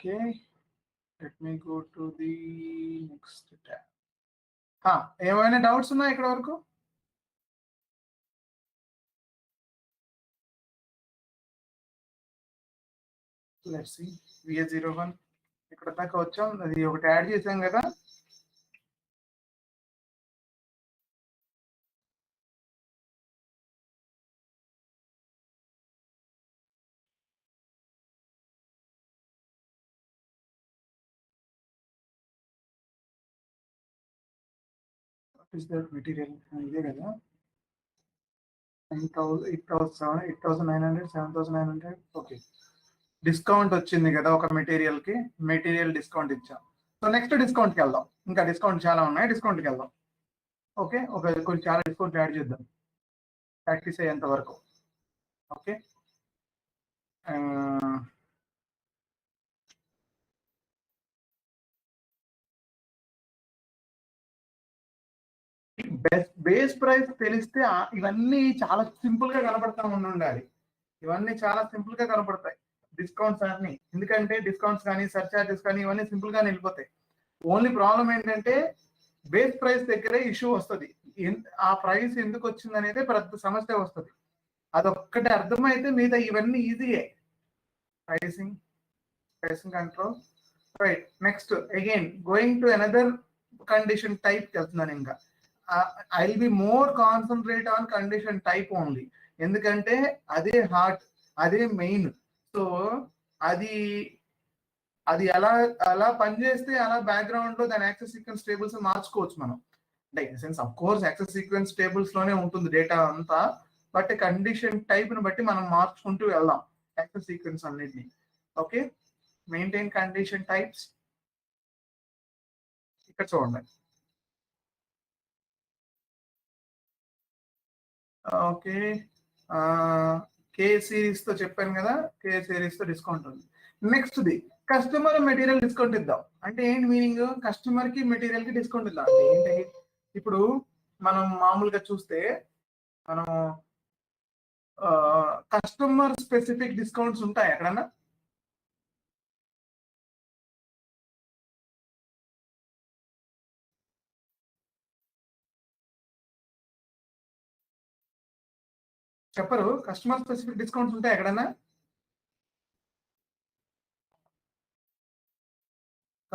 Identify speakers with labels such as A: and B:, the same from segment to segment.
A: Okay, let me go to the next tab. ఏమైనా doubts ఉన్నాయి ఇక్కడ వరకు? లెట్స్ సీ VA01 ఇక్కడ దాకా వచ్చాం. అది ఒకటి యాడ్ చేసాం కదా. Is that material? ఇదే కదా. 8,900 7,900. ఓకే, డిస్కౌంట్ వచ్చింది కదా ఒక మెటీరియల్ కి. మెటీరియల్ డిస్కౌంట్ ఇచ్చాం. సో నెక్స్ట్ డిస్కౌంట్కి వెళ్దాం. ఇంకా డిస్కౌంట్ చాలా ఉన్నాయి, డిస్కౌంట్కి వెళ్దాం. ఓకే, కొంచెం చాలా డిస్కౌంట్ యాడ్ చేద్దాం ప్రాక్టీస్ అయ్యేంత వరకు. ఓకే, బేస్ ప్రైస్ తెలిస్తే ఇవన్నీ చాలా సింపుల్ గా కనపడతా ఉండాలి. ఇవన్నీ చాలా సింపుల్ గా కనపడతాయి డిస్కౌంట్స్ అన్ని. ఎందుకంటే డిస్కౌంట్స్ కానీ సర్చార్జెస్ కానీ ఇవన్నీ సింపుల్ గా వెళ్ళిపోతాయి. ఓన్లీ ప్రాబ్లం ఏంటంటే బేస్ ప్రైస్ దగ్గరే ఇష్యూ వస్తుంది. ఆ ప్రైస్ ఎందుకు వచ్చింది అనేది పెద్ద సమస్య వస్తుంది. అదొక్కటి అర్థమైతే మీద ఇవన్నీ ఈజీయే. Pricing control, right. Next again going to another condition type వెళ్తున్నాను. ఇంకా I will be more concentrate on condition type only. ఎందుకంటే అదే హార్ట్, అదే మెయిన్. సో అది అలా పనిచేస్తే అలా బ్యాక్గ్రౌండ్ లో దాని యాక్సెస్ సీక్వెన్స్ టేబుల్స్ మార్చుకోవచ్చు మనం. Like sense of course access sequence tables లోనే ఉంటుంది డేటా అంతా, బట్ కండిషన్ టైప్ ని బట్టి మనం మార్చుకుంటూ వెళ్దాం యాక్సెస్ సీక్వెన్స్ అన్నిటిని. Okay, maintain condition types. ఇక్కడ చూడండి. ఓకే, కే సిరీస్ తో చెప్పాను కదా, కే సిరీస్ తో డిస్కౌంట్ ఉంది. Next the customer material discount ఇద్దాం. అంటే ఏంటి మీనింగ్? కస్టమర్ కి మెటీరియల్ కి డిస్కౌంట్ ఇద్దాం అంటే ఏంటి? ఇప్పుడు మనం మామూలుగా చూస్తే మనం కస్టమర్ స్పెసిఫిక్ డిస్కౌంట్స్ ఉంటాయి ఎక్కడన్నా? చెప్పరు. కస్టమర్ స్పెసిఫిక్ డిస్కౌంట్స్ ఉంటాయి ఎక్కడన్నా?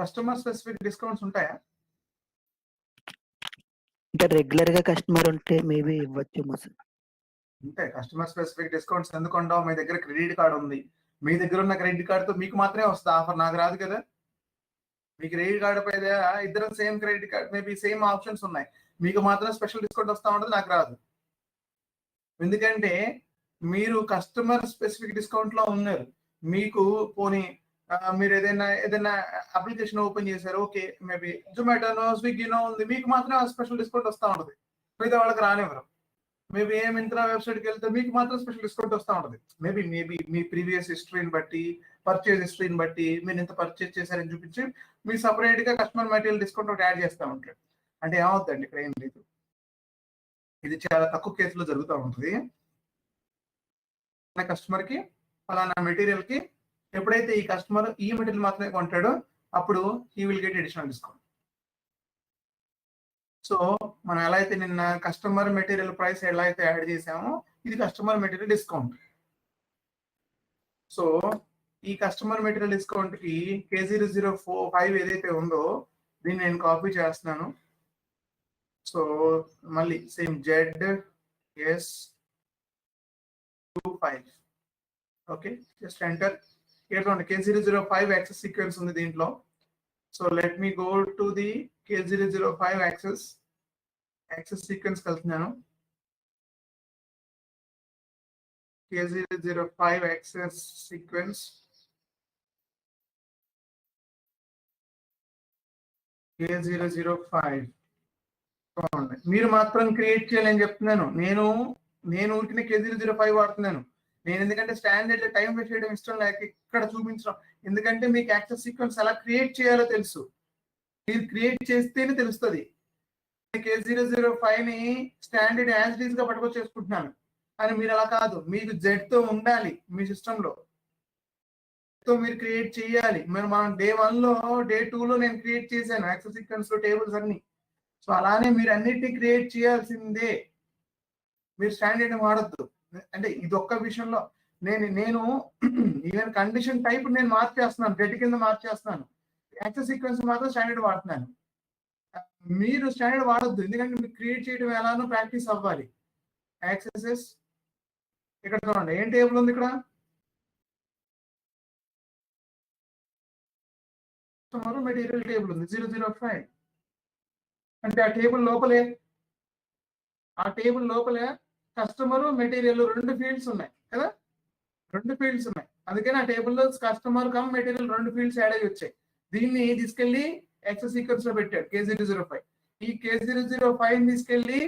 A: కస్టమర్ స్పెసిఫిక్ డిస్కౌంట్స్ ఉంటాయా?
B: అంటే రెగ్యులర్ గా కస్టమర్ ఉంటే మేబీ ఇవ్వచ్చు సార్.
A: అంతే. కస్టమర్ స్పెసిఫిక్ డిస్కౌంట్స్ ఎందుకు ఉండవు? మీ దగ్గర క్రెడిట్ కార్డ్ ఉంది. మీ దగ్గర ఉన్న క్రెడిట్ కార్డ్ తో మీకు మాత్రమే వస్తుంది ఆఫర్, నాకు రాదు కదా. మీ క్రెడిట్ కార్డు పై ఇద్దరు same credit card, maybe same options ఉన్నాయి, మీకు మాత్రం స్పెషల్ డిస్కౌంట్ వస్తూ ఉంటుంది, నాకు రాదు. ఎందుకంటే మీరు కస్టమర్ స్పెసిఫిక్ డిస్కౌంట్ లో ఉన్నారు. మీకు పోనీ మీరు ఏదైనా అప్లికేషన్ ఓపెన్ చేశారు, ఓకే, మేబీ జొమాటోనో స్విగ్గీనో ఉంది, మీకు మాత్రం స్పెషల్ డిస్కౌంట్ వస్తూ ఉంటుంది, మిగతా వాళ్ళకి రానివ్వరు. మేబీ ఏ మింత్రా వెబ్సైట్కి వెళ్తే మీకు మాత్రం స్పెషల్ డిస్కౌంట్ వస్తూ ఉంటుంది. మేబీ మీ ప్రీవియస్ హిస్టరీని బట్టి, పర్చేజ్ హిస్టరీని బట్టి మీరు ఇంత పర్చేజ్ చేశారని చూపించి మీ సపరేట్ గా కస్టమర్ మెటీరియల్ డిస్కౌంట్ ఒకటి యాడ్ చేస్తూ ఉంటాడు. అంటే ఏమవుతుందండి, ఇక్కడ ఏం లేదు. ఇది చాలా తక్కువ కేసులో జరుగుతూ ఉంటుంది. కస్టమర్ కి ఫలానా మెటీరియల్ కి ఎప్పుడైతే ఈ కస్టమర్ ఈ మెటీరియల్ మాత్రమే కొంటాడో అప్పుడు he will get additional discount. So మనం ఎలా అయితే నిన్న కస్టమర్ మెటీరియల్ ప్రైస్ ఎలా అయితే యాడ్ చేసామో ఇది కస్టమర్ మెటీరియల్ డిస్కౌంట్. సో ఈ కస్టమర్ మెటీరియల్ డిస్కౌంట్ కి K005 ఏదైతే ఉందో దీన్ని నేను కాపీ చేస్తున్నాను. సో మళ్ళీ same ZS25. Okay, just enter. K005 access sequence ఉంది దీంట్లో. So let me go to the K005 access sequence వెళ్తున్నాను. K005 యాక్సెస్ సీక్వెన్స్ K005 మీరు మాత్రం క్రియేట్ చేయాలని చెప్తున్నాను. నేను ఊరికనే K005 వాడుతున్నాను. నేను ఎందుకంటే స్టాండర్డ్ టైం వేస్ట్ చేయడం ఇష్టం లేక ఇక్కడ చూపించడం. ఎందుకంటే మీకు యాక్సెస్ సీక్వెన్స్ ఎలా క్రియేట్ చేయాలో తెలుసు, మీరు క్రియేట్ చేస్తేనే తెలుస్తుంది. K005 ని స్టాండర్డ్ యాజ్ ఇట్ ఈస్ గా పట్టుకొచ్చేసుకుంటున్నాను, కానీ మీరు అలా కాదు. మీకు Z తో ఉండాలి, మీ సిస్టంలో తో మీరు క్రియేట్ చేయాలి. మనం డే 1 లో డే 2 లో నేను క్రియేట్ చేశాను యాక్సెస్ సీక్వెన్స్ లో టేబుల్స్ అన్ని. సో అలానే మీరు అన్నిటిని క్రియేట్ చేయాల్సిందే. మీరు స్టాండర్డ్ వాడద్దు. అంటే ఇది ఒక్క విషయంలో నేను ఈవెన్ కండిషన్ టైప్ నేను మార్చేస్తున్నాను, డెట్ కింద మార్చేస్తున్నాను. యాక్సెస్ సీక్వెన్స్ మాత్రం స్టాండర్డ్ వాడుతున్నాను. మీరు స్టాండర్డ్ వాడద్దు, ఎందుకంటే మీరు క్రియేట్ చేయడం ఎలానో ప్రాక్టీస్ అవ్వాలి. యాక్సెసెస్ ఇక్కడ చూడండి, ఏం టేబుల్ ఉంది ఇక్కడ, కస్టమర్ మెటీరియల్ టేబుల్ ఉంది 005. అంటే ఆ టేబుల్ లోపలే కస్టమర్ మెటీరియల్ 2 ఫీల్డ్స్ ఉన్నాయి కదా, 2 ఫీల్డ్స్ ఉన్నాయి. అందుకని ఆ టేబుల్లో customer come material 2 fields add అయ్యి వచ్చాయి. దీన్ని తీసుకెళ్లి యాక్సెస్ సీక్వెన్స్ లో పెట్టాడు K005. ఈ K005 తీసుకెళ్లి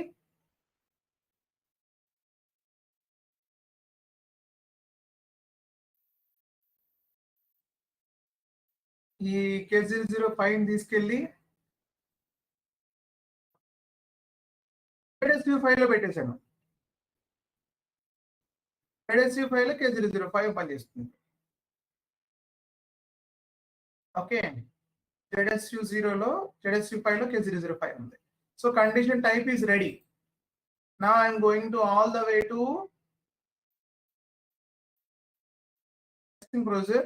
A: ఫైల్ లో పెట్టేశాను. ఫైల్ లో K005 పనిచేస్తుంది. ఓకే, ZSU0 లో ZSU5 లో K005 ఉంది. So condition type is ready. Now I am going to all the way to pricing browser,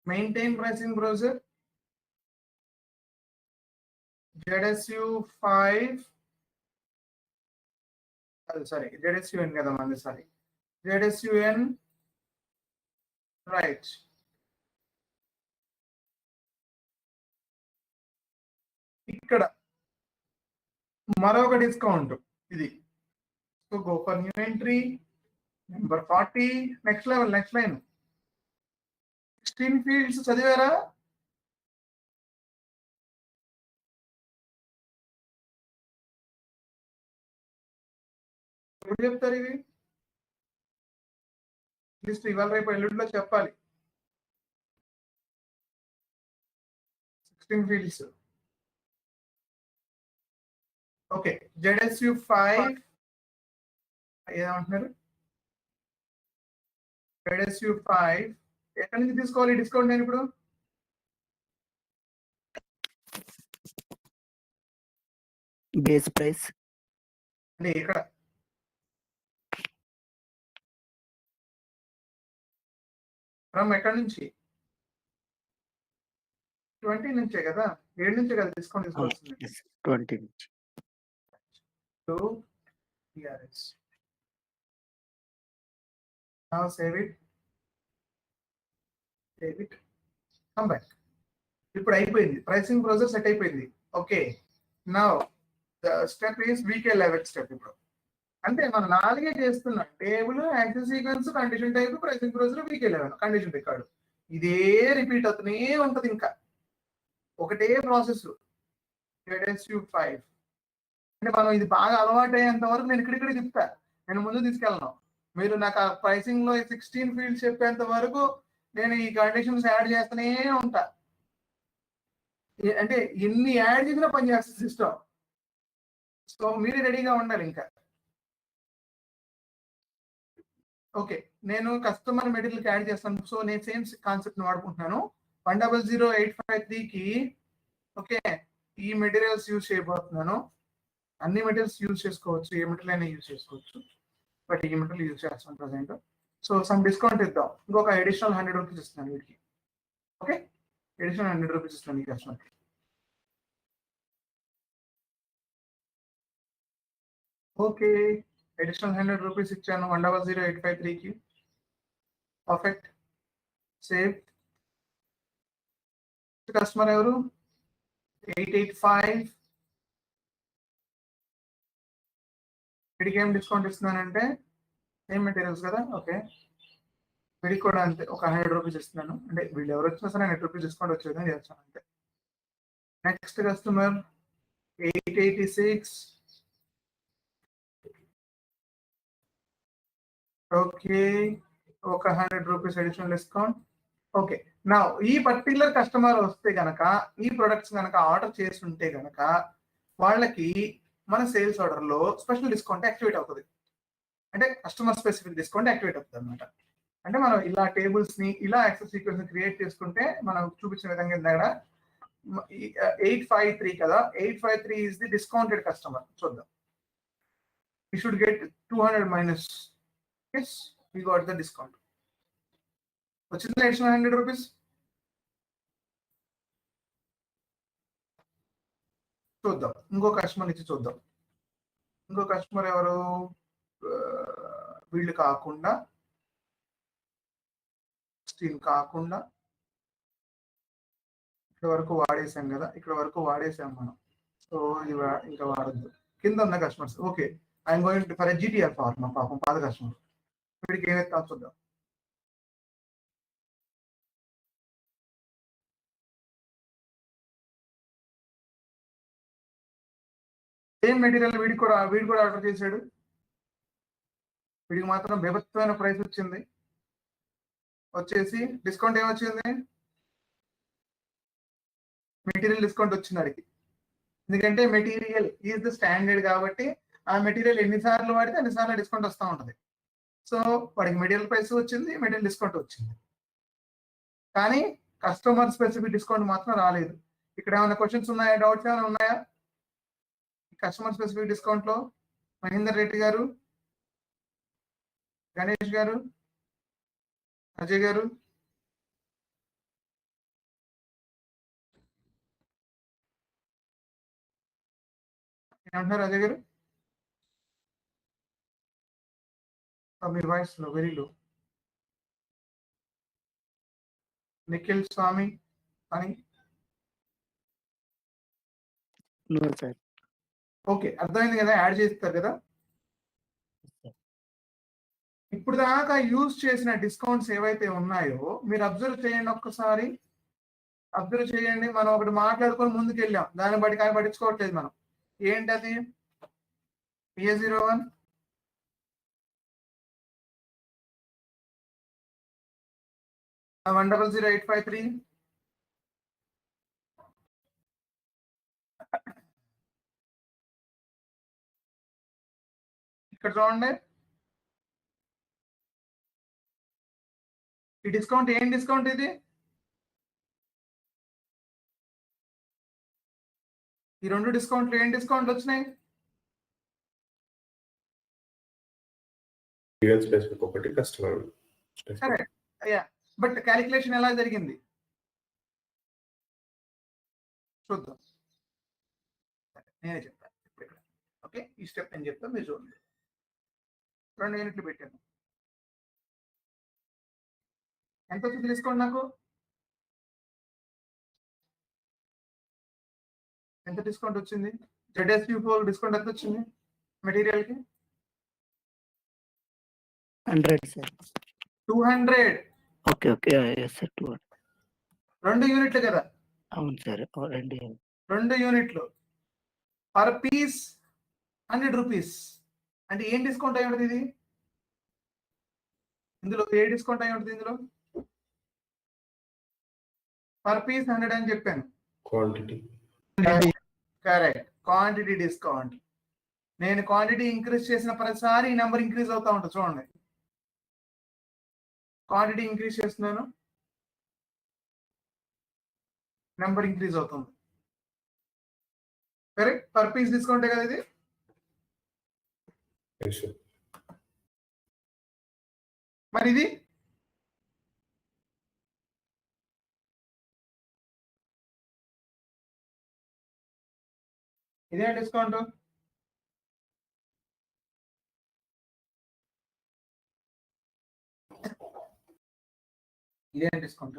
A: maintain pricing browser, ZSU5, sorry, ZSUN kada mandi, sorry, ZSUN, right. ఇక్కడ మరొక discount ఇది. So go for new entry number 40. Next level, next line 16 fields చదివారా? ఎప్పుడు చెప్తారు ఇవి? List ఇవాళ రేపు ఎల్లుండిలో చెప్పాలి. 16 ఫీల్డ్స్. ఓకే, ZSU5 ఏమంటున్నారు? ZSU5 ఎక్కడి నుంచి తీసుకోవాలి డిస్కౌంట్? నేను ఇప్పుడు
B: బేస్ ప్రైస్
A: అంటే ఇక్కడ ఫ్రమ్ ఎక్కడి నుంచి? 20 నుంచే కదా, 7 నుంచే కదా డిస్కౌంట్ తీసుకోవాల్సింది.
B: 20 నుంచి.
A: To TRS. Now save it. Come back. ఇప్పుడు అయిపోయింది, ప్రైసింగ్ బ్రౌజర్ సెట్ అయిపోయింది. Okay, now the step is VK11 step. ఇప్పుడు అంటే మనం 4 చేస్తున్నాం: table, access sequence, condition type, pricing browser, VK11, condition record. ఇదే రిపీట్ అవుతూనే ఉంటది, ఇంకా ఒకటే ప్రాసెస్. ZSU5 అంటే మనం ఇది బాగా అలవాటు అయ్యేంత వరకు నేను ఇక్కడ చెప్తా, నేను ముందు తీసుకెళ్ళను. మీరు నాకు ఆ ప్రైసింగ్ లో 16 ఫీల్డ్స్ చెప్పేంత వరకు నేను ఈ కండిషన్స్ యాడ్ చేస్తూనే ఉంటా. అంటే ఎన్ని యాడ్ చేసినా పనిచేస్తుంది సిస్టమ్. సో మీరు రెడీగా ఉండాలి ఇంకా. ఓకే, నేను కస్టమర్ మెటీరియల్కి యాడ్ చేస్తాను. సో నేను సేమ్ కాన్సెప్ట్ వాడుకుంటున్నాను. 100853కి ఓకే, ఈ మెటీరియల్స్ యూజ్ చేయబోతున్నాను. అన్ని మెటీరియల్స్ యూజ్ చేసుకోవచ్చు, ఏ మెటీరియల్ అయినా యూజ్ చేసుకోవచ్చు, బట్ ఈ మెటీరియల్ యూజ్ చేస్తాను ప్రజెంట్. సో సమ్ డిస్కౌంట్ ఇద్దాం, ఇంకొక అడిషనల్ 100 రూపీస్ ఇస్తున్నాను వీటికి. ఓకే, అడిషనల్ 100 రూపీస్ ఇస్తున్నాను ఈ కస్టమర్కి. ఓకే, అడిషనల్ 100 రూపీస్ ఇచ్చాను 100853కి. Perfect, save. కస్టమర్ ఎవరు? 885. వీడికి ఏం డిస్కౌంట్ ఇస్తున్నానంటే సేమ్ మెటీరియల్స్ కదా. ఓకే, వీడికి కూడా అంతే, ఒక 100 రూపీస్ ఇస్తున్నాను. అంటే వీళ్ళు ఎవరు వచ్చినా సరే 100 రూపీస్ డిస్కౌంట్ వచ్చేదని చేస్తాను అంతే. Next customer 886. ఓకే, ఒక 100 రూపీస్ అడిషనల్ డిస్కౌంట్. ఓకే, నా ఈ పర్టికులర్ కస్టమర్ వస్తే గనక, ఈ ప్రొడక్ట్స్ కనుక ఆర్డర్ చేసి ఉంటే గనక వాళ్ళకి మన సేల్స్ ఆర్డర్ లో స్పెషల్ డిస్కౌంట్ యాక్టివేట్ అవుతుంది. అంటే కస్టమర్ స్పెసిఫిక్ డిస్కౌంట్ యాక్టివేట్ అవుతుంది అనమాట. అంటే మనం ఇలా టేబుల్స్ ని ఇలా యాక్సెస్ సీక్వెన్స్ క్రియేట్ చేసుకుంటే మనం చూపించిన విధంగా దగ్గర 853 కదా, 853 is the discounted customer. చూద్దాం. We should get 200 minus. Yes, we got the discount. వచ్చిందా additional 100 rupees? చూద్దాం. ఇంకో కస్టమర్ ఇచ్చి చూద్దాం. ఇంకో కస్టమర్ ఎవరు? వీళ్ళు కాకుండా, కాకుండా ఇక్కడ వరకు వాడేసాం కదా, ఇక్కడ వరకు వాడేసాం మనం. సో ఇది ఇంకా వాడద్దు. కింద ఉన్న customers okay, I'm going for GTR pharma, పాపం పాత కస్టమర్. వీడికి ఏమైతే చూద్దాం. సేమ్ మెటీరియల్ వీడికి కూడా ఆర్డర్ చేశాడు. వీడికి మాత్రం బీభత్సమైన ప్రైస్ వచ్చింది. వచ్చేసి డిస్కౌంట్ ఏమొచ్చింది? మెటీరియల్ డిస్కౌంట్ వచ్చింది అడిగి. ఎందుకంటే మెటీరియల్ ఈజ్ ద స్టాండర్డ్ కాబట్టి ఆ మెటీరియల్ ఎన్నిసార్లు వాడితే అన్నిసార్లు డిస్కౌంట్ వస్తూ ఉంటుంది. సో వాడికి మెటీరియల్ ప్రైస్ వచ్చింది, మెటీరియల్ డిస్కౌంట్ వచ్చింది, కానీ కస్టమర్ స్పెసిఫిక్ డిస్కౌంట్ మాత్రం రాలేదు. ఇక్కడ ఏమైనా క్వశ్చన్స్ ఉన్నాయా, డౌట్స్ ఏమైనా ఉన్నాయా? కస్టమర్ స్పెసిఫిక్ డిస్కౌంట్ లో మహేందర్ రెడ్డి గారు, గణేష్ గారు, అజయ్ గారు, ఏమంటున్నారు అజయ్ గారు? మీ వాయిస్ లో వెరీ లో. నిఖిల్ స్వామి అని
B: సార్.
A: ఓకే, అర్థమైంది కదా, యాడ్ చేస్తారు కదా. ఇప్పుడు దాకా యూజ్ చేసిన డిస్కౌంట్స్ ఏవైతే ఉన్నాయో మీరు అబ్జర్వ్ చేయండి, ఒక్కసారి అబ్జర్వ్ చేయండి. మనం ఒకటి మాట్లాడుకొని ముందుకు వెళ్ళాం, దాన్ని బట్టి కానీ పట్టించుకోవట్లేదు మనం. ఏంటి అది? PA01 1000853. ఇక్కడ చూడండి, ఈ డిస్కౌంట్ ఏం డిస్కౌంట్ ఇది? ఈ రెండు డిస్కౌంట్లు ఏం డిస్కౌంట్లు వచ్చినాయి?
C: స్పెసిఫిక్ ఒకటి, కస్టమర్
A: సరే, అయ్యా, బట్ క్యాలిక్యులేషన్ ఎలా జరిగింది చూద్దాం. నేనే చెప్తాను ఇప్పుడు ఇక్కడ. ఓకే, ఈ స్టెప్ నేను చెప్తాను, మీరు చూడండి. 2 యూనిట్లు పెట్టాను. ఎంత వచ్చింది డిస్కౌంట్? నాకు ఎంత డిస్కౌంట్ వచ్చింది? ZSU4 డిస్కౌంట్ ఎంత వచ్చింది మెటీరియల్ కి?
B: 100 sir.
A: 200.
B: Okay okay, yes sir. 200.
A: 2 యూనిట్లు కదా?
B: అవును సార్,
A: 2 యూనిట్లు పర్ పీస్ 100 రూపీస్. అంటే ఏం డిస్కౌంట్ అయి ఉంటుంది ఇది? ఇందులో ఏ డిస్కౌంట్ అయి ఉంటుంది? ఇందులో పర్ పీస్ 100 అని చెప్పాను.
C: Quantity
A: correct, quantity discount. నేను క్వాంటిటీ ఇంక్రీజ్ చేసిన ప్రతిసారి ఈ నెంబర్ ఇంక్రీజ్ అవుతా ఉంటుంది. చూడండి, క్వాంటిటీ ఇంక్రీజ్ చేస్తున్నాను, నెంబర్ ఇంక్రీజ్ అవుతుంది. కరెక్ట్, పర్ పీస్ డిస్కౌంటే కదా ఇది? మరి ఇది ఇదే డిస్కౌంట్. ఇదే డిస్కౌంట్.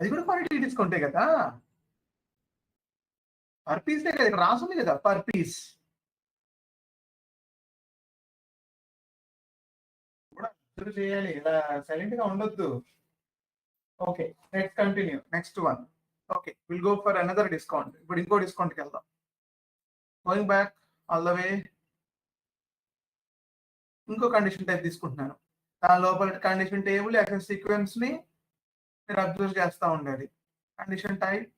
A: అది కూడా క్వాంటిటీ డిస్కౌంటే కదా, పర్ పీసే కదా, ఇక్కడ రాసుంది కదా పర్ పీస్. కూడా చేయాలి, ఇలా సైలెంట్ గా ఉండొద్దు. Okay, let's continue. Next one. Okay, will go for another discount. ఇప్పుడు ఇంకో డిస్కౌంట్కి వెళ్దాం. Going back all the way. ఇంకో కండిషన్ టైప్ తీసుకుంటున్నాను. దాని లోపల కండిషన్ టేబుల్ యాక్సెస్ సీక్వెన్స్ ని మీరు అబ్జర్వ్ చేస్తూ ఉండాలి. Condition type,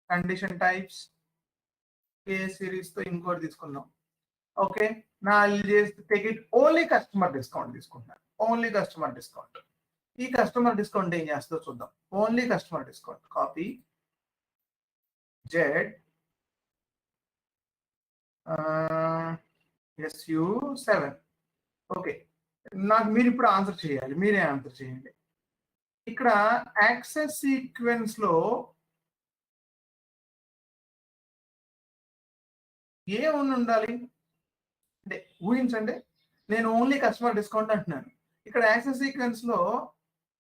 A: condition types, A series తో ఇంకోటి తీసుకుందాం. ఓకే, నా take it only customer discount తీసుకుంటున్నాను. Only customer discount. ఈ కస్టమర్ డిస్కౌంట్ ఏం చేస్తుందో చూద్దాం. Only customer discount copy Z SU7. Okay, నాకు మీరు ఇప్పుడు ఆన్సర్ చేయాలి. మీరే ఆన్సర్ చేయండి. ఇక్కడ యాక్సెస్ సీక్వెన్స్ లో ఏ ఉండాలి అంటే ఊహించండి, నేను ఓన్లీ కస్టమర్ డిస్కౌంట్ అంటున్నాను. ఇక్కడ యాక్సెస్ సీక్వెన్స్ లో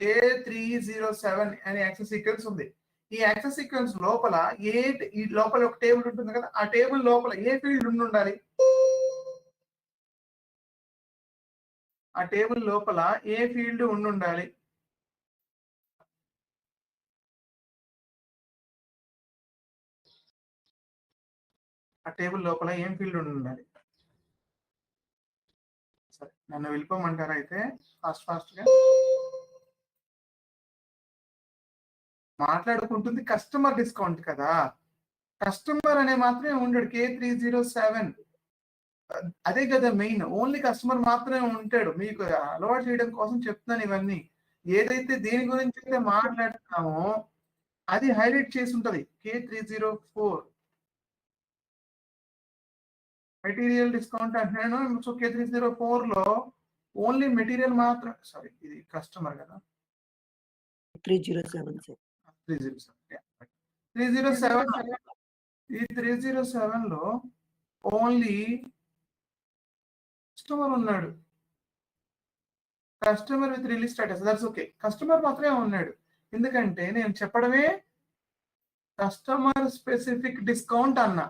A: A307 అనే యాక్సెస్ సీక్వెన్స్ ఉంది. ఈ యాక్సెస్ సీక్వెన్స్ లోపల ఈ లోపల ఒక టేబుల్ ఉంటుంది కదా, ఆ టేబుల్ లోపల ఏ ఫీల్డ్ ఉండాలి? ఆ టేబుల్ లోపల ఏ ఫీల్డ్ ఉండాలి? ఆ టేబుల్ లోపల ఏం ఫీల్డ్ ఉండాలి? సరే, నన్ను వెళ్ళిపోమంటారా అయితే ఫాస్ట్ గా మాట్లాడుకుంటుంది. కస్టమర్ డిస్కౌంట్ కదా, కస్టమర్ అనే మాత్రమే ఉండడు. K307 అదే కదా మెయిన్. ఓన్లీ కస్టమర్ మాత్రమే ఉంటాడు. మీకు అలవాటు చేయడం కోసం చెప్తున్నాను ఇవన్నీ. ఏదైతే దేని గురించి అయితే మాట్లాడుతున్నామో అది హైలైట్ చేసి ఉంటది. K304 మెటీరియల్ డిస్కౌంట్ అంటున్నాను. సో K304 లో ఓన్లీ మెటీరియల్ మాత్రం, సారీ ఇది కస్టమర్ కదా,
B: 307 సార్.
A: 307. ఈ 307 లో ఓన్లీ కస్టమర్ ఉన్నాడు. Customer with release status, that's okay. Customer మాత్రమే ఉన్నాడు. ఎందుకంటే నేను చెప్పడమే కస్టమర్ స్పెసిఫిక్ డిస్కౌంట్ అన్నా.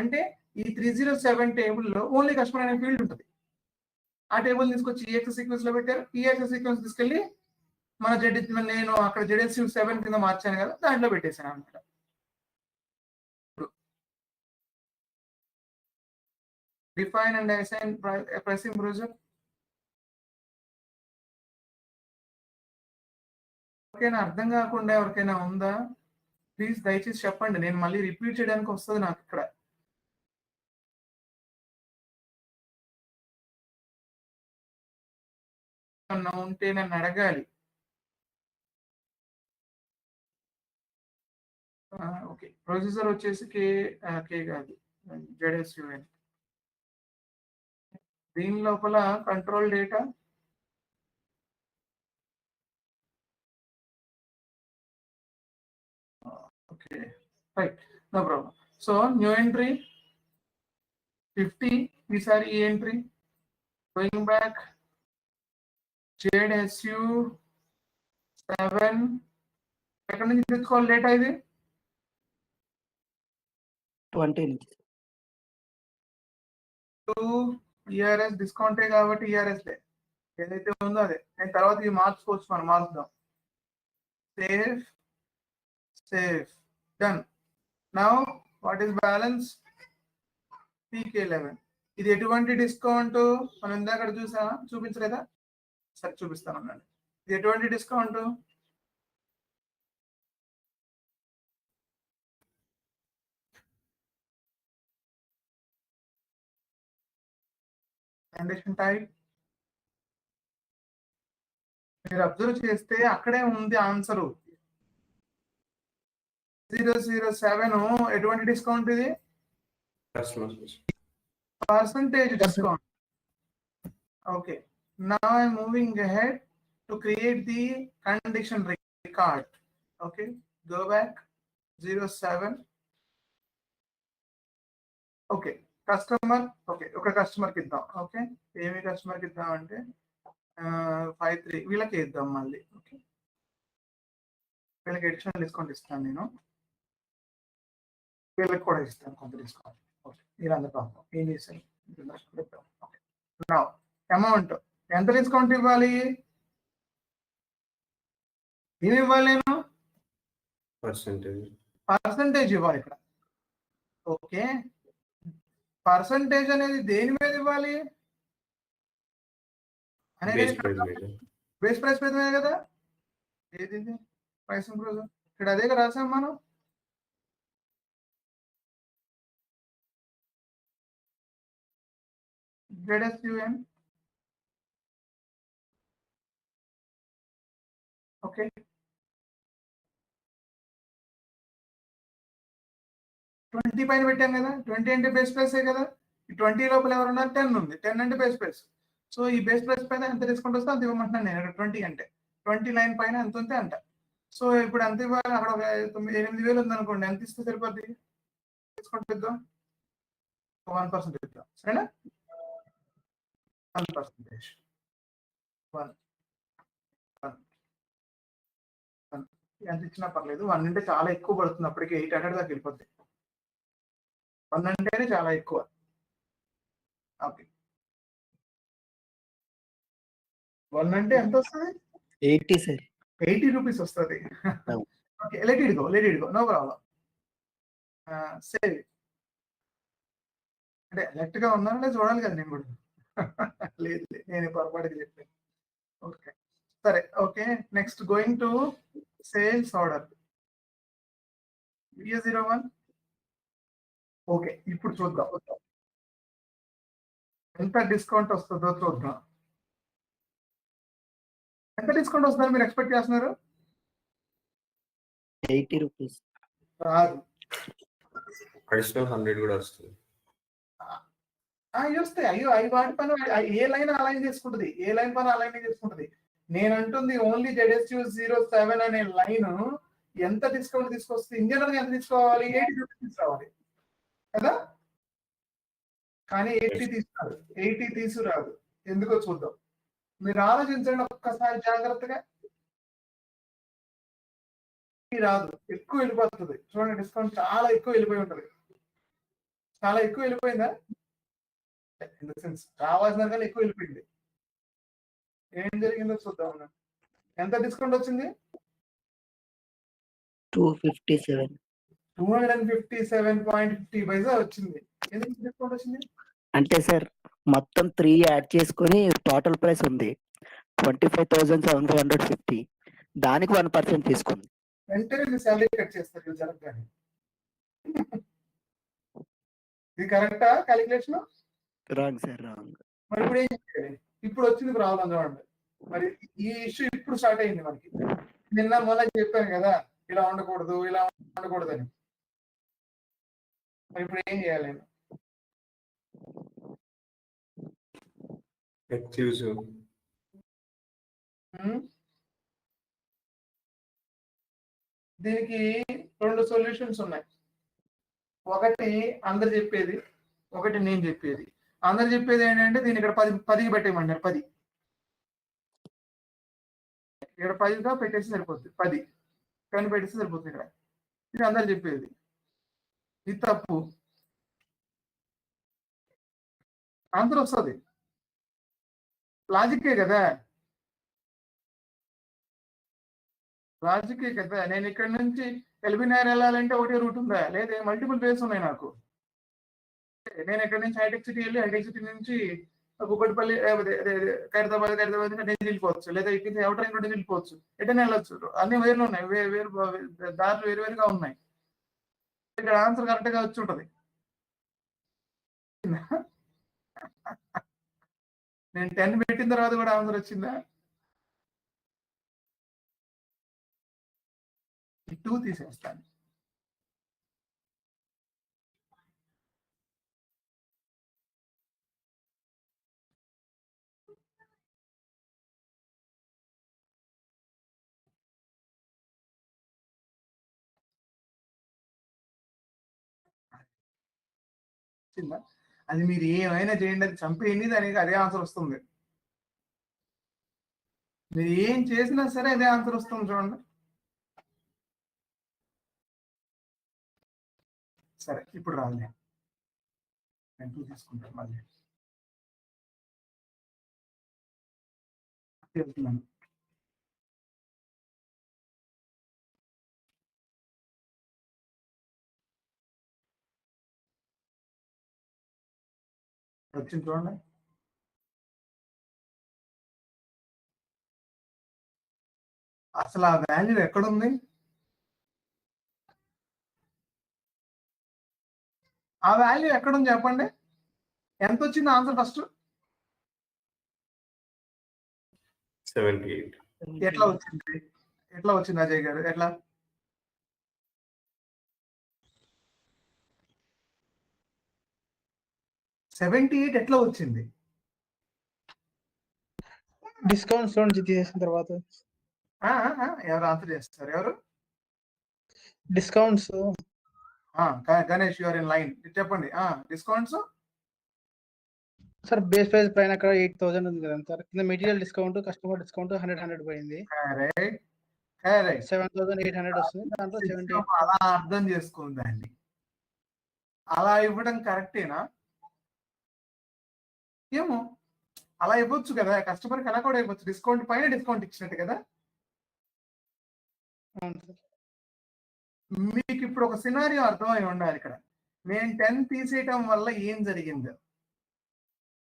A: అంటే ఈ 307 టేబుల్లో ఓన్లీ కస్టమర్ అనే ఫీల్డ్ ఉంటుంది. ఆ టేబుల్ తీసుకొచ్చి EXS సీక్వెన్స్ లో పెట్టారు. EXS సీక్వెన్స్ తీసుకెళ్ళి మన నేను అక్కడ ZSU7 కింద మార్చాను కదా, దాంట్లో పెట్టేశాను అనమాట. Define and assign pricing procedure. ఎవరికైనా అర్థం కాకుండా ఎవరికైనా ఉందా? ప్లీజ్ దయచేసి చెప్పండి. నేను మళ్ళీ రిపీట్ చేయడానికి వస్తుంది నాకు ఇక్కడ. ఉంటే నన్ను అడగాలి. ఓకే, ప్రొసీజర్ వచ్చేసి కే కాదు, ZSUN. దీని లోపల control data, okay right, no problem. So new entry 50, ఈసారి ఈ ఎంట్రీ గోయింగ్ బ్యాక్ ZSU7. ఎక్కడి నుంచి తెచ్చుకోవాలి డేటా? ఇది
B: 20 నుంచి.
A: ERS డిస్కౌంటే కాబట్టి ERS లే ఏదైతే ఉందో అదే. నేను తర్వాత ఇది మార్చుకోవచ్చు, మనం మార్చుదాం. Save done. Now what is balance? PK11. ఇది ఎటువంటి డిస్కౌంట్? మనం ఇందాక చూపించలేదా? సరే చూపిస్తాను అన్నాడు. ఇది ఎటువంటి డిస్కౌంట్? కండిషన్ టైప్ మీరు అబ్జర్వ్ చేస్తే అక్కడే ఉంది ఆన్సరు. 007 ఎటువంటి డిస్కౌంట్ ఇది? Percentage discount. Okay, now I'm moving ahead to create the condition record. Okay, go back 07. Okay, customer. Okay, ఒక కస్టమర్ కి ఇద్దాం. ఓకే, ఏమి కస్టమర్ కి ఇద్దాం అంటే 53 వీళ్ళకి ఇద్దాం మళ్ళీ. ఓకే, వీళ్ళకి అడిషనల్ డిస్కౌంట్ ఇస్తాను నేను, వీళ్ళకి కూడా ఇస్తాను కొంత డిస్కౌంట్. ఓకే, మీరందరూ పాపం ఏం చేశారు? ఓకే, నా అమౌంట్ ఎంత డిస్కౌంట్ ఇవ్వాలి? ఏమి ఇవ్వాలి? నేను పర్సంటేజ్ ఇవ్వాలి ఇక్కడ. ఓకే, పర్సంటేజ్ అనేది దేని మీద ఇవ్వాలి? బేస్ ప్రైస్ మీద కదా. ఏది ప్రైసింగ్ ప్రొసీజర్? ఇక్కడ అదే రాసాం మనం. ZSUN. ఓకే, 20 పైన పెట్టాం కదా, 20 అంటే బేస్ ప్లస్ కదా, ఈ 20 లోపల ఎవరు ఉన్నారు, 10 ఉంది, 10 అంటే బేస్ ప్లస్. సో ఈ బేస్ ప్లస్ పైన ఎంత డిస్కౌంట్ వస్తే అంత ఇవ్వమంటున్నాను నేను. 20 అంటే 29 పైన ఎంత ఉంటే అంట. సో ఇప్పుడు ఎంత ఇవ్వాలి, అక్కడ ఒక 8,000 ఉంది అనుకోండి, ఎంత ఇస్తే సరిపోద్ది, డిస్కౌంట్ ఇద్దాం, 1% ఇద్దాం, సరేనా, 1%. 1 ఎంత ఇచ్చినా పర్లేదు, 1 అంటే చాలా ఎక్కువ పడుతుంది, అప్పటికి 800 దాకా వెళ్ళిపోద్ది. 1 అంటేనే చాలా ఎక్కువ. ఓకే, 1 అంటే ఎంత వస్తుంది,
B: 80 సార్.
A: 80 రూపీస్ వస్తుంది. Okay, let it go, no problem. Save అంటే ఎలక్ట్ గా ఉన్నానంటే చూడాలి కదా నేను కూడా. లేదు నేను పొరపాటుగా చెప్పాను. ఓకే సరే, okay next going to sales order VA01. Okay, ఇప్పుడు చూద్దాం ఎంత డిస్కౌంట్ వస్తుందో చూద్దాం. ఎంత డిస్కౌంట్ వస్తుందని మీరు ఎక్స్పెక్ట్ చేస్తున్నారు?
B: 80 రూపీస్
A: రాదు,
C: అడిషనల్ 100 కూడా వస్తుంది.
A: అవి వస్తాయి. అయ్యో అవి వాటి పని ఏ లైన్ అలైన్ చేసుకుంటుంది, ఏ లైన్ పని అలైన్ చేసుకుంటుంది. నేను అంటుంది ఓన్లీ ZSU07 అనే లైన్ ఎంత డిస్కౌంట్ తీసుకొస్తుంది, ఇంజనీర్ ఎంత తీసుకోవాలి, 80 రూపీస్ తీసుకురావాలి కదా, కానీ 80 తీసుకురాదు, 80 తీసుకురాదు. ఎందుకో చూద్దాం, మీరు ఆలోచించండి ఒక్కసారి జాగ్రత్తగా. రాదు, ఎక్కువ వెళ్ళిపోతుంది. చూడండి డిస్కౌంట్ చాలా ఎక్కువ వెళ్ళిపోయి ఉంటుంది. చాలా ఎక్కువ వెళ్ళిపోయిందా, ఇన్ ద సెన్స్ రావాల్సిన కానీ ఎక్కువ వెళ్ళిపోయింది. ఏం జరిగిందో చూద్దాం. ఎంత డిస్కౌంట్ వచ్చింది?
B: 257.
A: 257.50 పైసా వచ్చింది. ఎందుకు డిస్కౌంట్ వచ్చింది
B: అంటే సార్ మొత్తం 3 యాడ్ చేసుకొని టోటల్ ప్రైస్ ఉంది 25,750. దానికి 1% తీసుకుంది.
A: వెంటనే మీ శాలరీ కట్ చేస్తారు ఇది జరగగానే. ఇది కరెక్టా క్యాలిక్యులేషన్?
B: Wrong sir, wrong.
A: మరి ఇప్పుడు ఏం చేయాలి? ఇప్పుడు వచ్చింది ప్రాబ్లం చూడండి. మరి ఈ ఇష్యూ ఇప్పుడు స్టార్ట్ అయింది మనకి. నిన్న మొదలు చెప్పాను కదా ఇలా ఉండకూడదు, ఇలా ఉండకూడదు అని. మరి ఇప్పుడు ఏం చేయాలి నేను?
C: ఎక్స్క్లూజివ్
A: దీనికి 2 సొల్యూషన్స్ ఉన్నాయి. ఒకటి అందరు చెప్పేది, ఒకటి నేను చెప్పేది. అందరు చెప్పేది ఏంటంటే దీన్ని ఇక్కడ 10కి పెట్టేయమన్నారు. 10 ఇక్కడ 10గా పెట్టేసి సరిపోతుంది, 10 పెట్టేసి సరిపోతుంది ఇక్కడ. ఇది అందరు చెప్పేది, ఇది తప్పు. ఆన్సర్ వస్తుంది, లాజిక్కే కదా, లాజిక్కే కదా. నేను ఇక్కడ నుంచి ఎల్బీనగర్ వెళ్ళాలంటే ఒకటే రూట్ ఉందా? లేదా మల్టిపుల్ వేస్ ఉన్నాయి నాకు. నేను ఇక్కడ నుంచి హైటెక్ సిటీ వెళ్ళి హైటెక్ సిటీ నుంచి కుక్కటిపల్లి, ఖైరతాబాద్ నేను వెళ్ళిపోవచ్చు, లేదా ఇక్కడ ఎవరి ట్రైన్ కూడా వెళ్ళిపోవచ్చు, ఎటైనా వెళ్ళొచ్చు. అన్ని వేర్లు ఉన్నాయి, వేరు దారులు వేరువేరుగా ఉన్నాయి. ఇక్కడ ఆన్సర్ కరెక్ట్ గా వచ్చి ఉంటది. నేను 10 పెట్టిన తర్వాత కూడా ఆన్సర్ వచ్చిందా? 2 తీసేస్తాను. అది మీరు ఏమైనా చేయండి, అది చంపేయండి, దానికి అదే ఆన్సర్ వస్తుంది. మీరు ఏం చేసినా సరే అదే ఆన్సర్ వస్తుంది చూడండి. సరే ఇప్పుడు రాదు, నేను 2 తీసుకుంటాను, మళ్ళీ వెళ్తున్నాను. వచ్చింది చూడండి. అసలు ఆ వాల్యూ ఎక్కడుంది? ఆ వాల్యూ ఎక్కడుంది చెప్పండి. ఎంత వచ్చింది ఆన్సర్ ఫస్ట్?
C: 78.
A: ఎట్లా వచ్చింది అజయ్ గారు? ఎట్లా? $78 ఎట్లా వచ్చింది?
D: డిస్కౌంట్స్ నుంచి తీసేసిన తర్వాత
A: ఎవరు ఆన్సర్ చేస్తారు? ఎవరు?
D: Discounts
A: Ganesh you're in line, చెప్పండి. డిస్కౌంట్స్
D: సార్ బేస్ ప్రైస్ పైన అక్కడ 8,000 ఉంది కదా సార్, కింద మెటీరియల్ డిస్కౌంట్, కస్టమర్ డిస్కౌంట్ 100 పోయింది, 7,800 వస్తుంది. దాంట్లో 78
A: అలా అర్థం చేసుకుందండి. అలా ఇవ్వడం కరెక్టేనా? ఏమో, అలా ఇవ్వచ్చు కదా, కస్టమర్కి అలా కూడా ఇవ్వచ్చు. డిస్కౌంట్ పైన డిస్కౌంట్ ఇచ్చినట్టు కదా.
D: అవును సార్.
A: మీకు ఇప్పుడు ఒక సినారియో అర్థమై ఉండాలి. ఇక్కడ నేను 10 తీసేయటం వల్ల ఏం జరిగింది?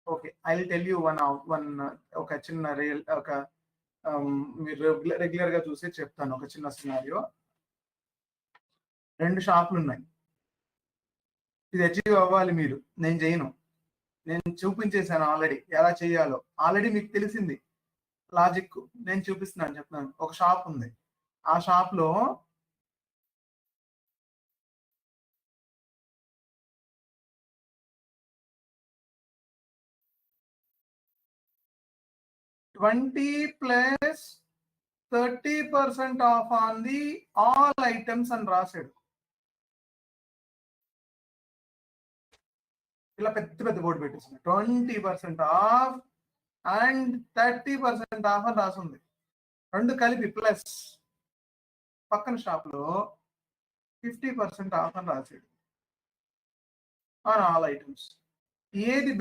A: Okay, I will tell you one ఒక చిన్న మీరు రెగ్యులర్ గా చూసి చెప్తాను. ఒక చిన్న సినారియో. 2 షాపులు ఉన్నాయి. ఇది అచీవ్ అవ్వాలి మీరు, నేను చేయను. నేను చూపించేశాను ఆల్రెడీ ఎలా చేయాలో. ఆల్రెడీ మీకు తెలిసింది లాజిక్, నేను చూపిస్తున్నాను, చెప్తున్నాను. ఒక షాప్ ఉంది. ఆ షాప్ లో $20+30% of on the all items అని రాశాడు. ఇలా పెద్ద బోర్డు పెట్టేసింది. 20% ఆఫ్ అండ్ 30% ఆఫ్ అని రాసింది. 2 కలిపి ప్లస్. పక్కన షాప్ లో 50% ఆఫ్ అని రాశాడు ఆన్ ఆల్ ఐటమ్స్. ఏది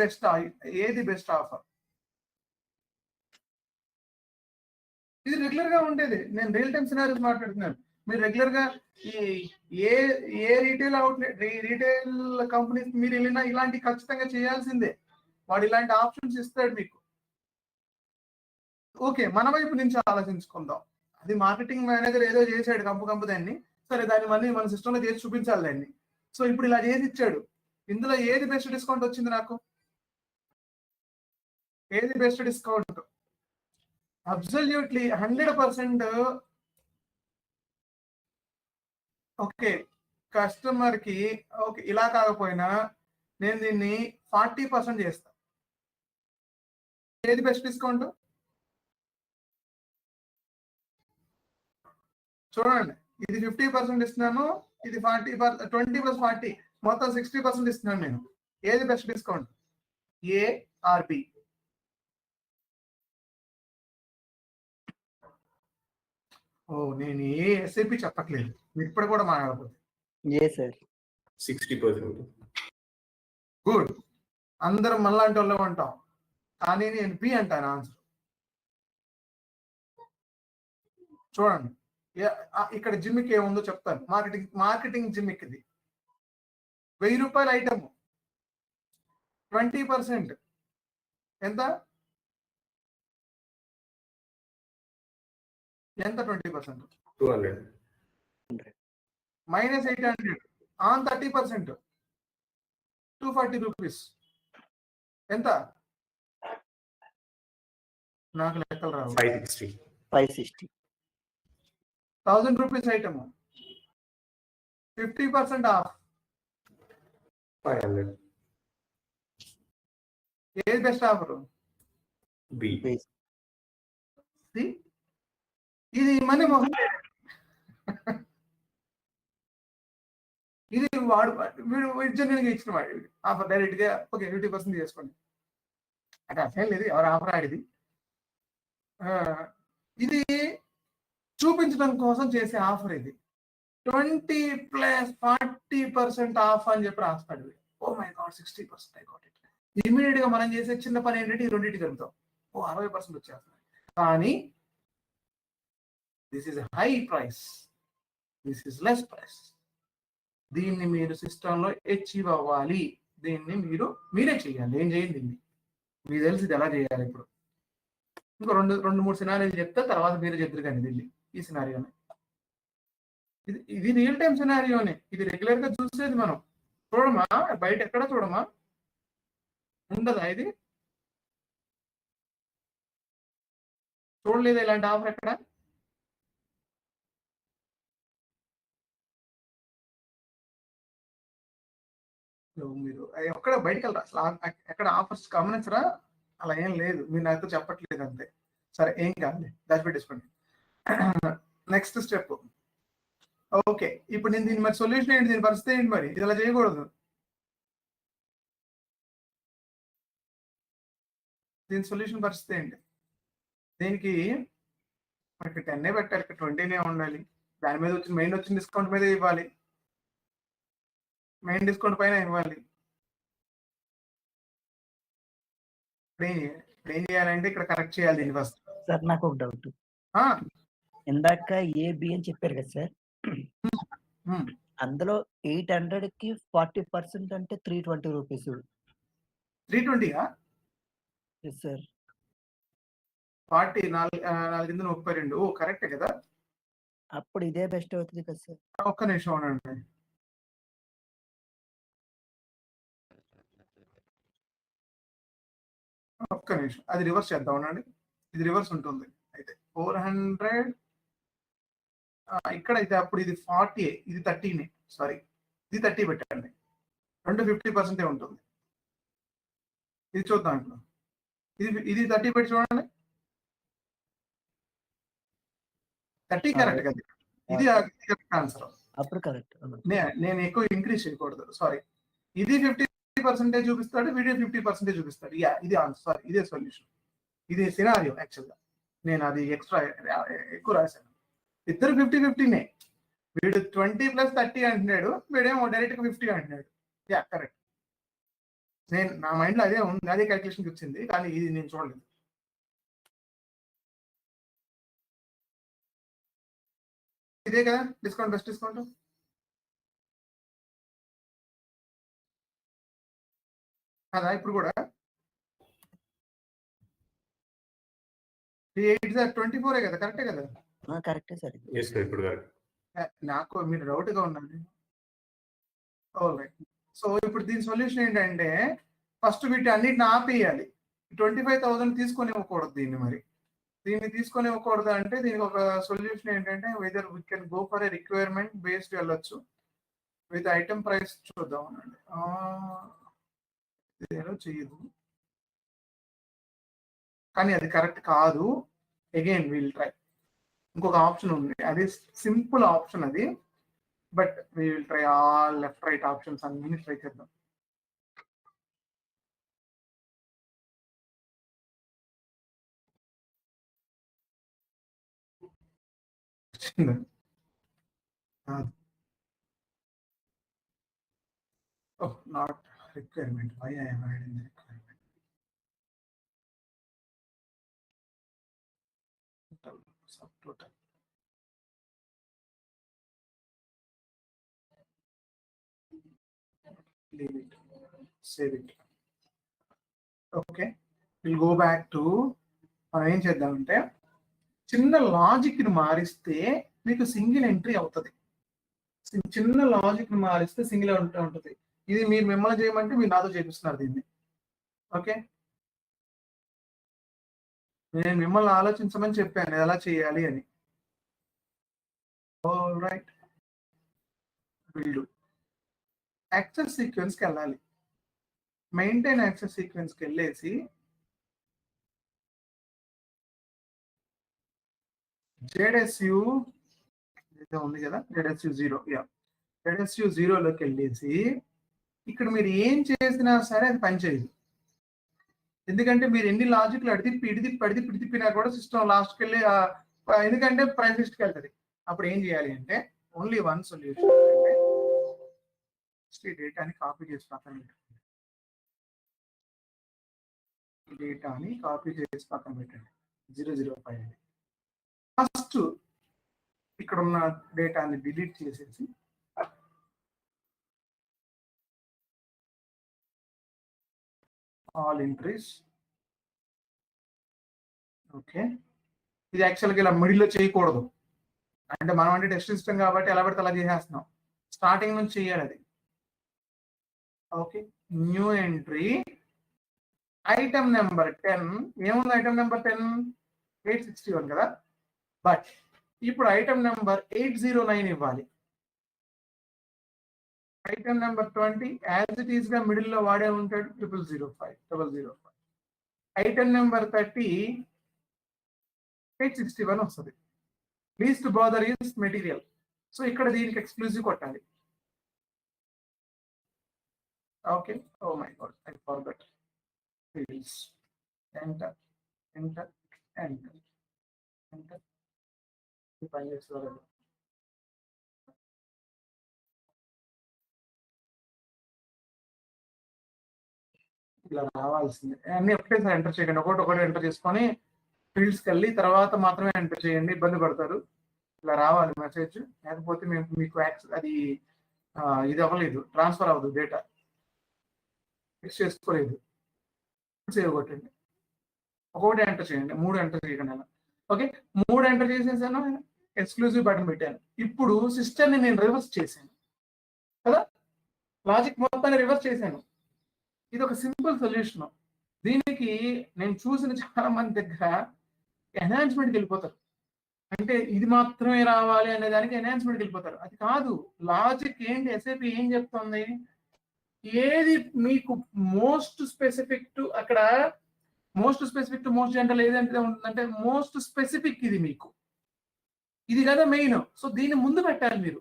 A: బెస్ట్ ఆఫర్? ఇది రెగ్యులర్ గా ఉండేది. నేను రియల్ టైమ్ సినారీస్ మాట్లాడుతున్నాను. మీరు రెగ్యులర్ గా ఏ రీటైల్ అవుట్లెట్, రీటైల్ కంపెనీస్ మీరు వెళ్ళినా ఇలాంటి ఖచ్చితంగా చేయాల్సిందే. వాడు ఇలాంటి ఆప్షన్స్ ఇస్తాడు మీకు. ఓకే, మన వైపు నుంచి ఆలోచించుకుందాం. అది మార్కెటింగ్ మేనేజర్ ఏదో చేశాడు కంపు దాన్ని, సరే దాన్ని మళ్ళీ మన సిస్టంలో చేసి చూపించాలి దాన్ని. సో ఇప్పుడు ఇలా చేసి ఇచ్చాడు. ఇందులో ఏది బెస్ట్ డిస్కౌంట్ వచ్చింది నాకు? ఏది best discount? Absolutely 100%. Okay, customer కి ఓకే ఇలా కాకపోయినా నేను దీన్ని 40% చేస్తా. ఏది బెస్ట్ డిస్కౌంట్? చూడండి, ఇది 50% ఇస్తున్నాను, ఇది 20+40 మొత్తం 60% ఇస్తున్నాను నేను. ఏది best discount? A or B? Oh, నేను ఏ ఎస్ఐపి చెప్పట్లేదు, మీరు ఇప్పుడు కూడా మాట్లాడకపోతే.
B: ఏ సార్
C: 60%.
A: గుడ్, అందరం మళ్ళాంటి వాళ్ళు అంటాం, కానీ నేను బి అంటాను ఆన్సర్. చూడండి, ఇక్కడ జిమ్మిక్ ఏముందో చెప్తాను. మార్కెటింగ్ జిమ్మిక్ ఇది. ₹1000 ఐటమ్, 20% ఎంత? 20%?
C: 200.
A: -800 ఆన్ 30%, ₹240. ఎంత? నాకు లెక్కలు రావు.
C: 560.
B: 560.
A: ₹1000 ఐటమ్, 50% ఆఫ్,
C: 500.
A: ఏది బెస్ట్ ఆఫర్?
C: B.
A: ఇది మనీ మొహం. ఇది వీడు జెన్యున్గా ఇచ్చిన వాడు ఆఫర్. డైరెక్ట్ గా ఓకే 50% చేసుకోండి అంటే అసలు లేదు, ఎవరు ఆఫర్ ఆడిది. ఇది చూపించడం కోసం చేసే ఆఫర్. ఇది 20+40% ఆఫ్ అని చెప్పి రాస్తాడు. Oh my god, 60% I got it. Immediate గా మనం చేసే చిన్న పని ఏంటంటే ఈ రెండింటి కలుగుతాం. ఓ 60% వచ్చేస్తుంది. కానీ this is high price, this is less price. దీన్ని మీరు సిస్టంలో అచీవ్ అవ్వాలి. దీన్ని మీరే చేయాలి. ఏం చేయండి దీన్ని, మీకు తెలిసి ఇది ఎలా చేయాలి. ఇప్పుడు ఇంకో 2-3 సినారీలు చెప్తే తర్వాత మీరు చెప్తారు కానీ దీన్ని, ఈ సినారియోని. ఇది రియల్ టైమ్ సినారియోనే. ఇది రెగ్యులర్ గా చూసేది మనం. చూడమా, బయట ఎక్కడ చూడమా, ఉండదా ఇది? చూడలేదు ఇలాంటి ఆఫర్ ఎక్కడ? మీరు ఎక్కడ బయటకు వెళ్ళరా అసలు? ఎక్కడ ఆఫర్స్ గమనించరా? అలా ఏం లేదు, మీరు నాతో చెప్పట్లేదు అంతే. సరే ఏం కాదు, దాచిపెట్టేసుకోండి. Next step. ఓకే, ఇప్పుడు నేను దీని మరి సొల్యూషన్ ఏంటి, దీని పరిస్థితి ఏంటి? మరి ఇది ఇలా చేయకూడదు. దీని సొల్యూషన్ పరిస్థితి ఏంటి? దీనికి మనకి 10 పెట్టాలి, ఇక్కడ 20 ఉండాలి. దాని మీద వచ్చిన మెయిన్ వచ్చిన డిస్కౌంట్ మీద ఇవ్వాలి, మెయిన్ డిస్కౌంట్ పైన ఇవ్వాలి. ఇప్పుడు ఏం చేయాలంటే ఇక్కడ కరెక్ట్ చేయాలి దీన్ని ఫస్ట్.
B: సార్ నాకు ఒక డౌట్. ఇందాక ఏబి అని చెప్పారు కదా సార్, అందులో 800కి 40% అంటే 320 రూపీస్.
A: 320
B: సార్
A: 40 4 ఓ కరెక్టే కదా.
B: అప్పుడు ఇదే బెస్ట్ అవుతుంది కదా సార్.
A: ఒక్క నిమిషం ఉండండి. ఒక్క నిమిషం, అది రివర్స్ చేద్దాం ఉండండి. ఇది రివర్స్ ఉంటుంది అయితే 400 ఇక్కడ అయితే అప్పుడు ఇది 40, ఇది 30, సారీ ఇది 30 పెట్టండి, 50% ఉంటుంది. ఇది చూద్దాం ఇప్పుడు. ఇది 30 పెట్టి చూడండి, 30 కరెక్ట్ కదా. ఇది కరెక్ట్ ఆన్సర్.
B: అప్పుడు కరెక్ట్.
A: నేను ఎక్కువ ఇంక్రీజ్ చేయకూడదు, సారీ. ఇది 50% చూపిస్తాడు, వీడియో 50% చూపిస్తాడు. ఇది ఆన్సర్, సారీ ఇదే సొల్యూషన్, ఇదే సినారియో. యాక్చువల్గా నేను అది ఎక్స్ట్రా ఎక్కువ రాశాను. ఇద్దరు 50-50నే. వీడు 20 + 30 అంటున్నాడు, వీడేమో డైరెక్ట్ గా 50 అంటున్నాడు. కరెక్ట్. నా మైండ్ లో అదే ఉంది, అదే క్యాల్కులేషన్ వచ్చింది, కానీ ఇది నేను చూడలేదు. ఇదే కదా డిస్కౌంట్, బెస్ట్ డిస్కౌంట్. అదా ఇప్పుడు కూడా 24 కదా, కరెక్టే కదా.
B: కరెక్టే సార్.
C: ఇప్పుడు
A: నాకు మీరు డౌట్ గా ఉన్నాను. సో ఇప్పుడు దీని సొల్యూషన్ ఏంటంటే ఫస్ట్ వీటి అన్నిటిని ఆపేయాలి. 25,000 తీసుకొని ఇవ్వకూడదు దీన్ని. మరి దీన్ని తీసుకొని ఇవ్వకూడదు అంటే దీనికి ఒక సొల్యూషన్ ఏంటంటే whether we can go for a requirement based వెళ్ళొచ్చు విత్ ఐటమ్ ప్రైస్. చూద్దాం అనండి, ఇదేదో చేయదు కానీ అది కరెక్ట్ కాదు. Again will try. ఇంకొక ఆప్షన్ ఉంది, అది సింపుల్ ఆప్షన్ అది, but we will try all left right options అన్ని ట్రై చేద్దాం. Oh, not requirement. Why I am adding the requirement? Subtotal. Leave it. Save it. Okay. We'll go back to మనం ఏం చేద్దామంటే చిన్న logic ని మారిస్తే మీకు సింగిల్ ఎంట్రీ అవుతుంది. చిన్న లాజిక్ ని మారిస్తే సింగిల్ ఎంట్రీ ఉంటుంది. ఇది మీరు మిమ్మల్ని చేయమంటే మీరు నాతో చేపిస్తున్నారు దీన్ని. ఓకే, నేను మిమ్మల్ని ఆలోచించమని చెప్పాను ఎలా చేయాలి అని. All right, will do. Access సీక్వెన్స్కి వెళ్ళాలి. మెయింటైన్ యాక్సెస్ సీక్వెన్స్కి వెళ్ళేసి ZSU ఉంది కదా, ZSU 0, ZSU 0లోకి వెళ్ళేసి ఇక్కడ మీరు ఏం చేసినా సరే అది పనిచేయదు. ఎందుకంటే మీరు ఎన్ని లాజిక్లు పిడితిప్పినా కూడా సిస్టమ్ లాస్ట్కి వెళ్ళి ఎందుకంటే ప్రైస్ లిస్ట్కి వెళ్తుంది. అప్పుడు ఏం చేయాలి అంటే ఓన్లీ వన్ సొల్యూషన్, అంటే డేటాని కాపీ చేసి పక్కన పెట్టండి. డేటాని కాపీ చేసి పక్కన పెట్టండి 005. ఫస్ట్ ఇక్కడ ఉన్న డేటాని డిలీట్ చేసేసి ఆల్ ఎంట్రీస్. ఓకే, ఇది యాక్చువల్గా ఇలా మిడిల్లో చేయకూడదు. అంటే మనం అంటే టెస్ట్ సిస్టమ్ కాబట్టి ఎలా పడితే అలా చేసేస్తున్నాం. స్టార్టింగ్ నుంచి చేయాలి అది. Okay, new entry, item number 10. ఏముంది ఐటమ్ నెంబర్ 10? 861 కదా. బట్ ఇప్పుడు ఐటమ్ నెంబర్ 809 ఇవ్వాలి. Item number 20 as it is గా మిడిల్ లో వాడే ఉంటాడు 0005. ఐటమ్ నెంబర్ 30 861 వస్తుంది. Least bother is material. సో ఇక్కడ దీనికి ఎక్స్క్లూజివ్ కొట్టాలి. Okay, oh my god, I forgot. Fields enter enter enter enter. పని చేస్తారు ఇలా రావాల్సింది. అన్ని ఒకటేసారి ఎంటర్ చేయకండి, ఒకటి ఎంటర్ చేసుకొని ఫీల్డ్స్కి వెళ్ళి తర్వాత మాత్రమే ఎంటర్ చేయండి, ఇబ్బంది పడతారు. ఇలా రావాలి మెసేజ్, లేకపోతే మీకు యాక్సెస్ అది ఇది అవ్వలేదు, ట్రాన్స్ఫర్ అవ్వదు, డేటా ఫిక్స్ చేసుకోలేదు. సేవ్ కొట్టండి, ఒకటి ఎంటర్ చేయండి, 3 ఎంటర్ చేయకండి అలా. ఓకే, 3 ఎంటర్ చేసేసాను, ఎక్స్క్లూజివ్ బటన్ పెట్టాను. ఇప్పుడు సిస్టమ్ని నేను రివర్స్ చేశాను కదా, లాజిక్ మొత్తాన్ని రివర్స్ చేశాను. ఇది ఒక సింపుల్ సొల్యూషన్. దీనికి నేను చూసిన చాలా మంది దగ్గర ఎన్హాన్స్మెంట్కి వెళ్ళిపోతారు. అంటే ఇది మాత్రమే రావాలి అనే దానికి ఎన్హాన్స్మెంట్కి వెళ్ళిపోతారు. అది కాదు, లాజిక్ ఏంటి, ఎస్ఏపి ఏం చెప్తుంది, ఏది మీకు మోస్ట్ స్పెసిఫిక్ టు అక్కడ most specific to most general ఏదంటే ఉంటుందంటే మోస్ట్ స్పెసిఫిక్ ఇది మీకు, ఇది కదా మెయిన్. సో దీన్ని ముందు పెట్టాలి మీరు.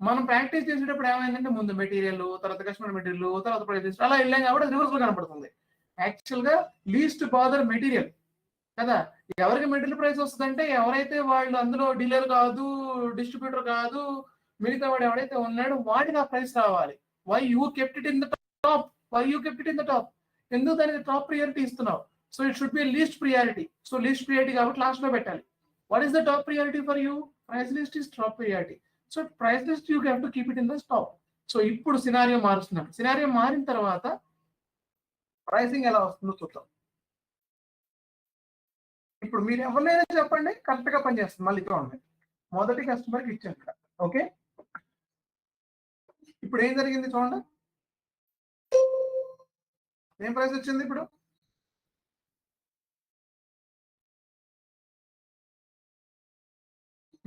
A: మనం ప్రాక్టీస్ చేసేటప్పుడు ఏమైందంటే ముందు మెటీరియల్, తర్వాత కస్టమర్ మెటీరియల్, తర్వాత ప్రైస్, అలా వెళ్ళాం కాబట్టి రివర్స్ లో కనపడుతుంది. యాక్చువల్ గా లీస్ట్ బాదర్ మెటీరియల్ కదా. ఎవరికి మెటీరియల్ ప్రైస్ వస్తుందంటే ఎవరైతే వాళ్ళు అందులో డీలర్ కాదు, డిస్ట్రిబ్యూటర్ కాదు, మిగతా వాడు ఎవడైతే ఉన్నాడో వాడికి ఆ ప్రైస్ రావాలి. Why you kept it in the top, why you kept it in the top, ఎందుకు దానికి టాప్ ప్రియారిటీ ఇస్తున్నావు. So it should be least priority. So least priority కాబట్టి లాస్ట్ లో పెట్టాలి. What is the top priority for you? Price list is top priority. So price list you have to keep it in the top. So ఇప్పుడు scenario మారుస్తున్నాడు. Scenario మారిన తర్వాత pricing ఎలా వస్తుందో చూద్దాం. ఇప్పుడు మీరు ఎవరినైనా చెప్పండి, కరెక్ట్ గా పనిచేస్తుంది. మళ్ళీ ఇక్కడ ఉంది, మొదటి కస్టమర్కి ఇచ్చాను ఇక్కడ. ఓకే, ఇప్పుడు ఏం జరిగింది చూడండి, ఏం ప్రైస్ వచ్చింది ఇప్పుడు?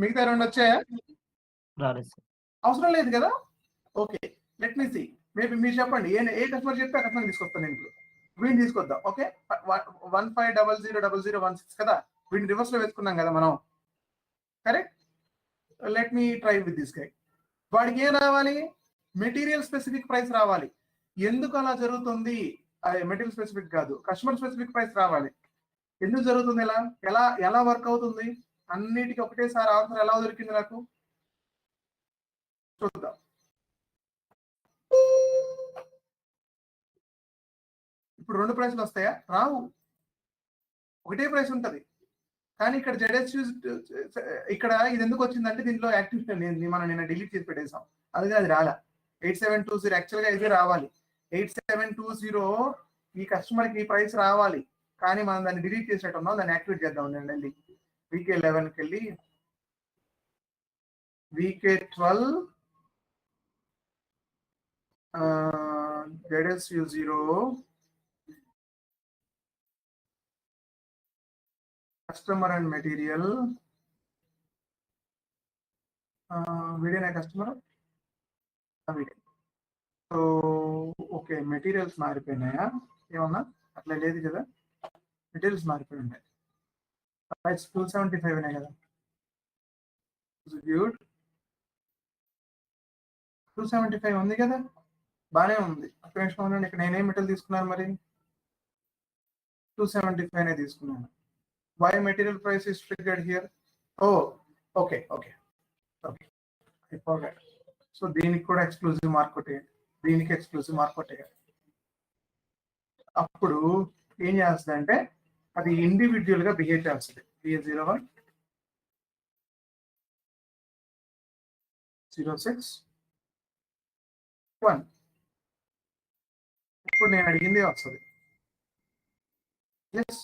A: మిగతా 2 వచ్చాయా? అవసరం లేదు కదా. Okay, let me see. Maybe మీరు చెప్పండి, ఏ కస్టమర్ చెప్తే ఆ కస్టమర్ తీసుకొస్తాను నేను. ఇప్పుడు వీడిని తీసుకొద్దాం. ఓకే, 15000016 కదా, వీడిని రివర్స్ లో వేసుకున్నాం కదా మనం, correct. Let me try with this guy. వాడికి ఏం రావాలి? మెటీరియల్ స్పెసిఫిక్ ప్రైస్ రావాలి. ఎందుకు అలా జరుగుతుంది? మెటీరియల్ స్పెసిఫిక్ కాదు, కస్టమర్ స్పెసిఫిక్ ప్రైస్ రావాలి. ఎందుకు జరుగుతుంది? ఎలా వర్క్ అవుతుంది? అన్నిటికీ ఒకటేసారి ఆన్సర్ ఎలా దొరికింది నాకు చూద్దాం. ఇప్పుడు 2 ప్రైస్లు వస్తాయా? రావు, ఒకటే ప్రైస్ ఉంటది. కానీ ఇక్కడ జెడ్ఎస్యూ ఇక్కడ ఇది ఎందుకు వచ్చిందంటే దీనిలో యాక్టివిటీ మనం నిన్న డిలీట్ చేసి పెట్టేసాం, అందుకే అది రాలా. 8720 యాక్చువల్ గా ఇది రావాలి. 8720 ఈ కస్టమర్ కి ప్రైస్ రావాలి, కానీ మనం దాన్ని డిలీట్ చేసేట్టున్నాం. దాన్ని యాక్టివేట్ చేద్దాం. నేను వెళ్ళి VK11కి వెళ్ళి VK12 ZSU0 customer and material. వీడియోనే customer video. So okay, materials మారిపోయినాయా ఏమన్నా? అట్లా లేదు కదా, మెటీరియల్స్ మారిపోయి ఉన్నాయి. 275 కదా, గుడ్. 275 ఉంది కదా, బానే ఉంది. ఒక్క నిమిషం ఉండండి, ఇక్కడ నేనేం మెటీరియల్ తీసుకున్నాను మరి? 275 తీసుకున్నాను. Why material price is triggered here? Oh, okay. I forgot. So దీనికి కూడా ఎక్స్క్లూజివ్ మార్క్ కొట్టేయండి, దీనికి ఎక్స్క్లూజివ్ మార్క్ కొట్టేయాలి. అప్పుడు ఏం చేస్తుంది అంటే అది ఇండివిజువల్ గా బిహేవ్ చేస్తుంది. BA01 06 1. ఇప్పుడు నేను అడిగింది వస్తుంది. ఎస్,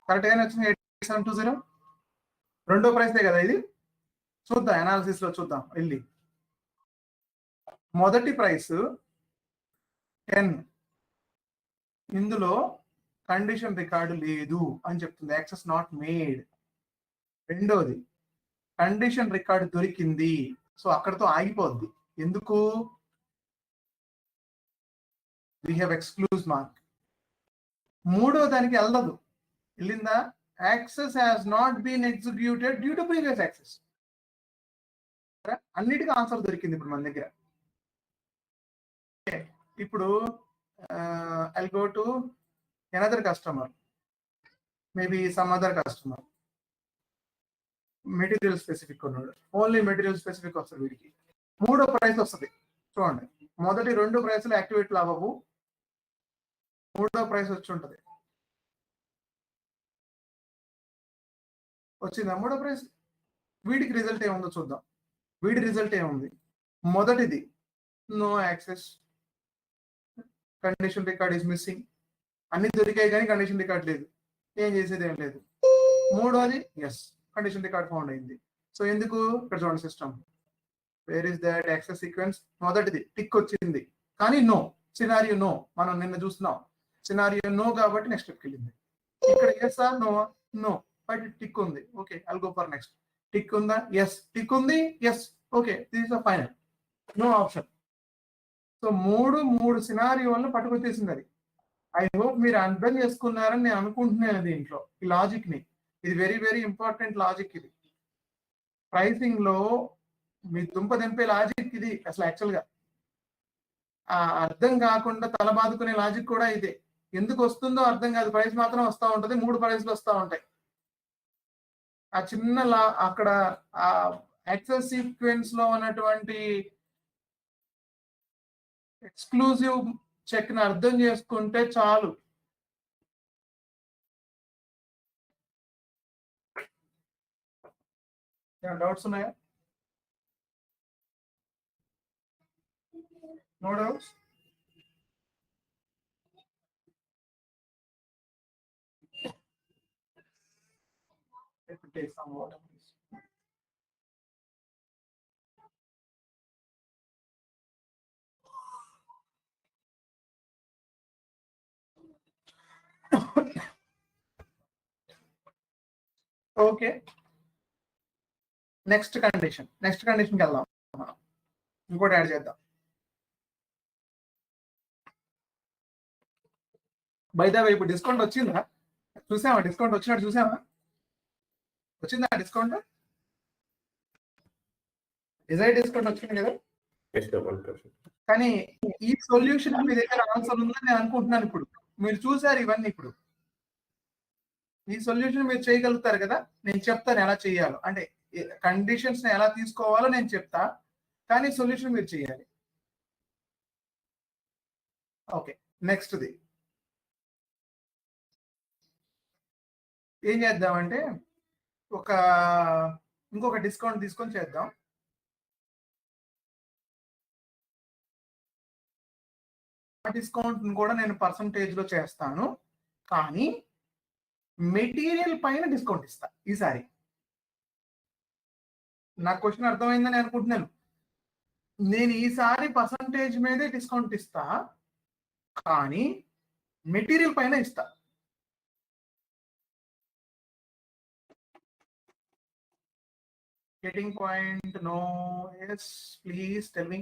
A: కరెక్ట్ గానే వచ్చింది. 8720 రెండో ప్రైస్ కదా ఇది. చూద్దాం, అనాలిసిస్ లో చూద్దాం వెళ్ళి. మొదటి ప్రైస్ 10, ఇందులో కండిషన్ రికార్డు లేదు అని చెప్తుంది, యాక్సెస్ నాట్ మేడ్. రెండోది కండిషన్ రికార్డ్ దొరికింది, సో అక్కడతో ఆగిపోద్ది. ఎందుకు? we have exclusive mark. మూడో దానికి వెళ్ళదు. వెళ్ళిందా? Access has not been executed due to previous access. అన్నిటికీ ఆన్సర్ దొరికింది ఇప్పుడు మన దగ్గర. ఇప్పుడు I'll go to another customer, maybe some other customer, material specific ఉన్నాడు, ఓన్లీ మెటీరియల్ స్పెసిఫిక్ వస్తుంది వీడికి. మూడో ప్రైస్ వస్తుంది. చూడండి, మొదటి 2 ప్రైస్లు యాక్టివేట్లు అవ్వవు, మూడో ప్రైస్ వచ్చి ఉంటుంది. వచ్చిందా మూడో ప్రైస్? వీడికి రిజల్ట్ ఏముందో చూద్దాం. వీడి రిజల్ట్ ఏముంది? మొదటిది no access, condition record is missing. అన్ని దొరికాయి కానీ కండిషన్ రికార్డ్ లేదు, ఏం చేసేది ఏం లేదు. మూడోది ఎస్, కండిషన్ రికార్డ్ ఫౌండ్ అయింది. సో ఎందుకు? ఇక్కడ చూడండి system, where is that access sequence. మొదటిది టిక్ వచ్చింది కానీ నో, సినారియో నో. మనం నిన్న చూస్తున్నాం సినారియో నో కాబట్టి నెక్స్ట్ స్టెప్కి వెళ్ళింది. ఇక్కడ yes or no? No, but tick ఉంది. Okay, I'll go for next. Tick ఉందా? ఎస్. టిక్ ఉంది, yes. Okay, this is the final, no option. So మూడు సినారియోలను పట్టుకొచ్చేసింది అది. ఐ హోప్ మీరు అర్థం చేసుకున్నారని నేను అనుకుంటున్నాను దీంట్లో ఈ లాజిక్ ని. ఇది వెరీ వెరీ ఇంపార్టెంట్ లాజిక్. ఇది ప్రైసింగ్ లో మీ దుంప దింపే లాజిక్ ఇది. అసలు యాక్చువల్ గా అర్థం కాకుండా తల బాదుకునే లాజిక్ కూడా ఇదే. ఎందుకు వస్తుందో అర్థం కాదు, ప్రైస్ మాత్రం వస్తూ ఉంటది, 3 ప్రైస్లు వస్తూ ఉంటాయి. ఆ చిన్న అక్కడ ఆ యాక్సెస్ సీక్వెన్స్ లో ఉన్నటువంటి ఎక్స్క్లూజివ్ చెక్ ని అర్థం చేసుకుంటే చాలు. డౌట్స్ ఉన్నాయా? No doubts? Take some water, please. Okay, next కండిషన్కి వెళ్దాం. ఇంకోటి యాడ్ చేద్దాం. బై ద వే, ఇప్పుడు డిస్కౌంట్ వచ్చిందా? చూసామా? డిస్కౌంట్ వచ్చినట్టు చూసామా? వచ్చిందా డిస్కౌంట్? డిజైర్ డిస్కౌంట్ వచ్చింది కదా. కానీ ఈ సొల్యూషన్ మీ దగ్గర ఆన్సర్ ఉందని నేను అనుకుంటున్నాను. ఇప్పుడు మీరు చూసారు ఇవన్నీ. ఇప్పుడు ఈ సొల్యూషన్ మీరు చేయగలుగుతారు కదా. నేను చెప్తాను ఎలా చేయాలో, అంటే కండిషన్స్ ని ఎలా తీసుకోవాలో నేను చెప్తా, కానీ సొల్యూషన్ మీరు చేయాలి. ఓకే, నెక్స్ట్ది ఏం చేద్దామంటే ఇంకొక డిస్కౌంట్ తీసుకొని చేద్దాం. డిస్కౌంట్ కూడా నేను పర్సంటేజ్ లో చేస్తాను, కానీ మెటీరియల్ పైన డిస్కౌంట్ ఇస్తా ఈసారి. నా క్వశ్చన్ అర్థమైందని అనుకుంటున్నాను. నేను ఈసారి పర్సంటేజ్ మీదే డిస్కౌంట్ ఇస్తా, కానీ మెటీరియల్ పైన ఇస్తా. Getting point? No. Yes, please tell me.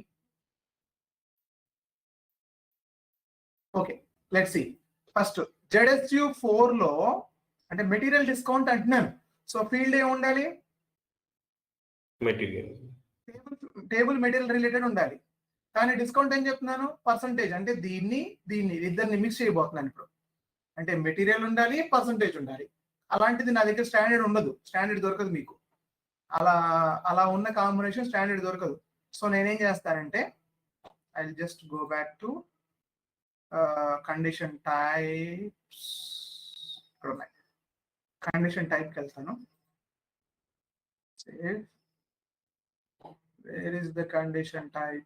A: Okay, let's see. First, ZSU 4 లో అంటే మెటీరియల్ డిస్కౌంట్ అంటున్నాను. సో ఫీల్డ్ ఏమి ఉండాలి?
C: మెటీరియల్.
A: టేబుల్ మెటీరియల్ రిలేటెడ్ ఉండాలి. కానీ డిస్కౌంట్ ఏం చెప్తున్నాను? పర్సంటేజ్. అంటే దీన్ని ఇద్దరిని మిక్స్ చేయబోతున్నాను ఇప్పుడు. అంటే మెటీరియల్ ఉండాలి, పర్సంటేజ్ ఉండాలి. అలాంటిది నా దగ్గర స్టాండర్డ్ ఉండదు, స్టాండర్డ్ దొరకదు మీకు. అలా ఉన్న కాంబినేషన్ స్టాండర్డ్ దొరకదు. సో నేనేం చేస్తానంటే I just go back to condition types. ఇక్కడ ఉన్నాయి, కండిషన్ టైప్కి వెళ్తాను. Where is the condition type?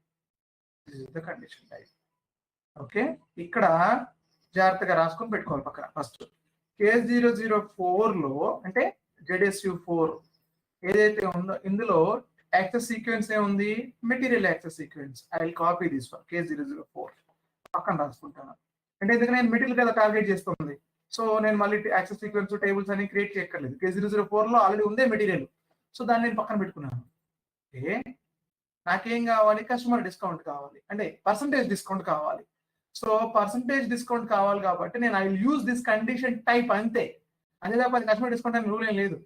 A: This is the condition type. Okay, ఇక్కడ జాగ్రత్తగా రాసుకొని పెట్టుకోవాలి పక్కన. ఫస్ట్ K004 లో అంటే ZSU 4 ఏదైతే ఉందో ఇందులో యాక్సెస్ సీక్వెన్స్ ఏముంది? Material access sequence. I will copy this for K004. పక్కన రాసుకుంటాను. అంటే ఎందుకు నేను మెటీరియల్ కదా టార్గెట్ చేస్తుంది. సో నేను మళ్ళీ యాక్సెస్ సీక్వెన్స్ టేబుల్స్ అని క్రియేట్ చేయక్కర్లేదు. K004 లో ఆల్రెడీ ఉందే మెటీరియల్. సో దాన్ని నేను పక్కన పెట్టుకున్నాను. ఓకే, నాకేం కావాలి? కస్టమర్ డిస్కౌంట్ కావాలి, అంటే పర్సంటేజ్ డిస్కౌంట్ కావాలి. సో పర్సంటేజ్ డిస్కౌంట్ కావాలి కాబట్టి నేను I will use this condition type అంతే. అదే తప్ప కస్టమర్ డిస్కౌంట్ అని రూల్ ఏం లేదు.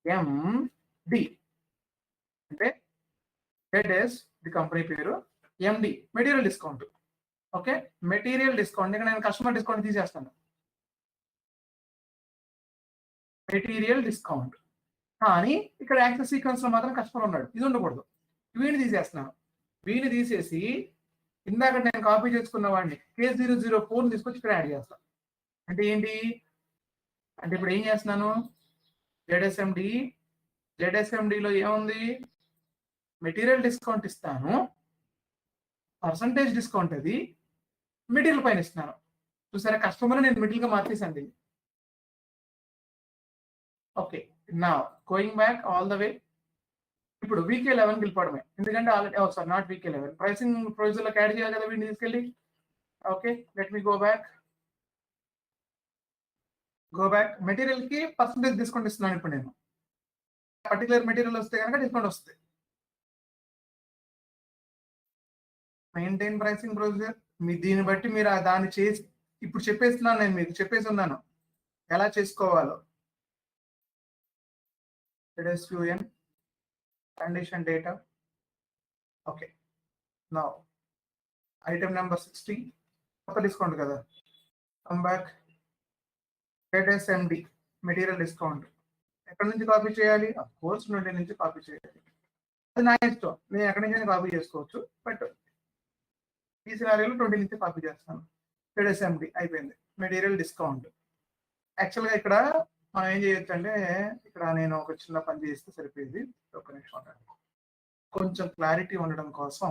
A: MD అంటే ZS ది కంపెనీ పేరు, MD material discount. Okay, material discount ఇక్కడ నేను కస్టమర్ డిస్కౌంట్ తీసేస్తాను. మెటీరియల్ డిస్కౌంట్, కానీ ఇక్కడ యాక్సెస్ సీక్వెన్స్ లో మాత్రం కస్టమర్ ఉన్నాడు, ఇది ఉండకూడదు. వీడిని తీసేస్తున్నాను. వీడిని తీసేసి ఇందాక నేను కాపీ చేసుకున్న వాడిని K004 తీసుకొచ్చి ఇక్కడ యాడ్ చేస్తాను. అంటే ఏంటి అంటే ఇప్పుడు ఏం చేస్తున్నాను? జెడ్ఎస్ఎండిలో ఏముంది? మెటీరియల్ డిస్కౌంట్ ఇస్తాను, పర్సంటేజ్ డిస్కౌంట్ అది మెటీరియల్ పైన ఇస్తున్నాను. చూసారా, కస్టమర్ నేను మెటీరియల్ గా మార్చేసాను దీన్ని. ఓకే, నా going back all the way. ఇప్పుడు VK11 వెళ్ళిపోవడమే, ఎందుకంటే already sorry not VK11, pricing provision లోకి యాడ్ చేయాలి కదా వీడిని తీసుకెళ్ళి. Okay, let me go back. Material కి పర్సంటేజ్ డిస్కౌంట్ ఇస్తున్నాను ఇప్పుడు నేను. పర్టికులర్ మెటీరియల్ వస్తే కనుక డిస్కౌంట్ వస్తుంది. మెయింటైన్ ప్రైసింగ్ ప్రొసీజర్, మీ దీన్ని బట్టి మీరు దాన్ని చేసి ఇప్పుడు చెప్పేస్తున్నాను, నేను మీకు చెప్పేసి ఉన్నాను ఎలా చేసుకోవాలో. ZSUN condition data. Okay, now item number 60 కొత్త డిస్కౌంట్ కదా. Come back, ZSMD material discount. ఎక్కడి నుంచి కాపీ చేయాలి? అఫ్ కోర్స్ నుండి నుంచి కాపీ చేయాలి. అది నా ఇష్టం, నేను ఎక్కడి నుంచి కాపీ చేసుకోవచ్చు. బట్ ఈ సినారియోలో 20 నుంచి కాపీ చేస్తాను. ZSMD అయిపోయింది, మెటీరియల్ డిస్కౌంట్. యాక్చువల్గా ఇక్కడ మనం ఏం చేయొచ్చు అంటే, ఇక్కడ నేను ఒక చిన్న పని చేస్తే సరిపోయేది. ఒక నిమిషం, కొంచెం క్లారిటీ ఉండడం కోసం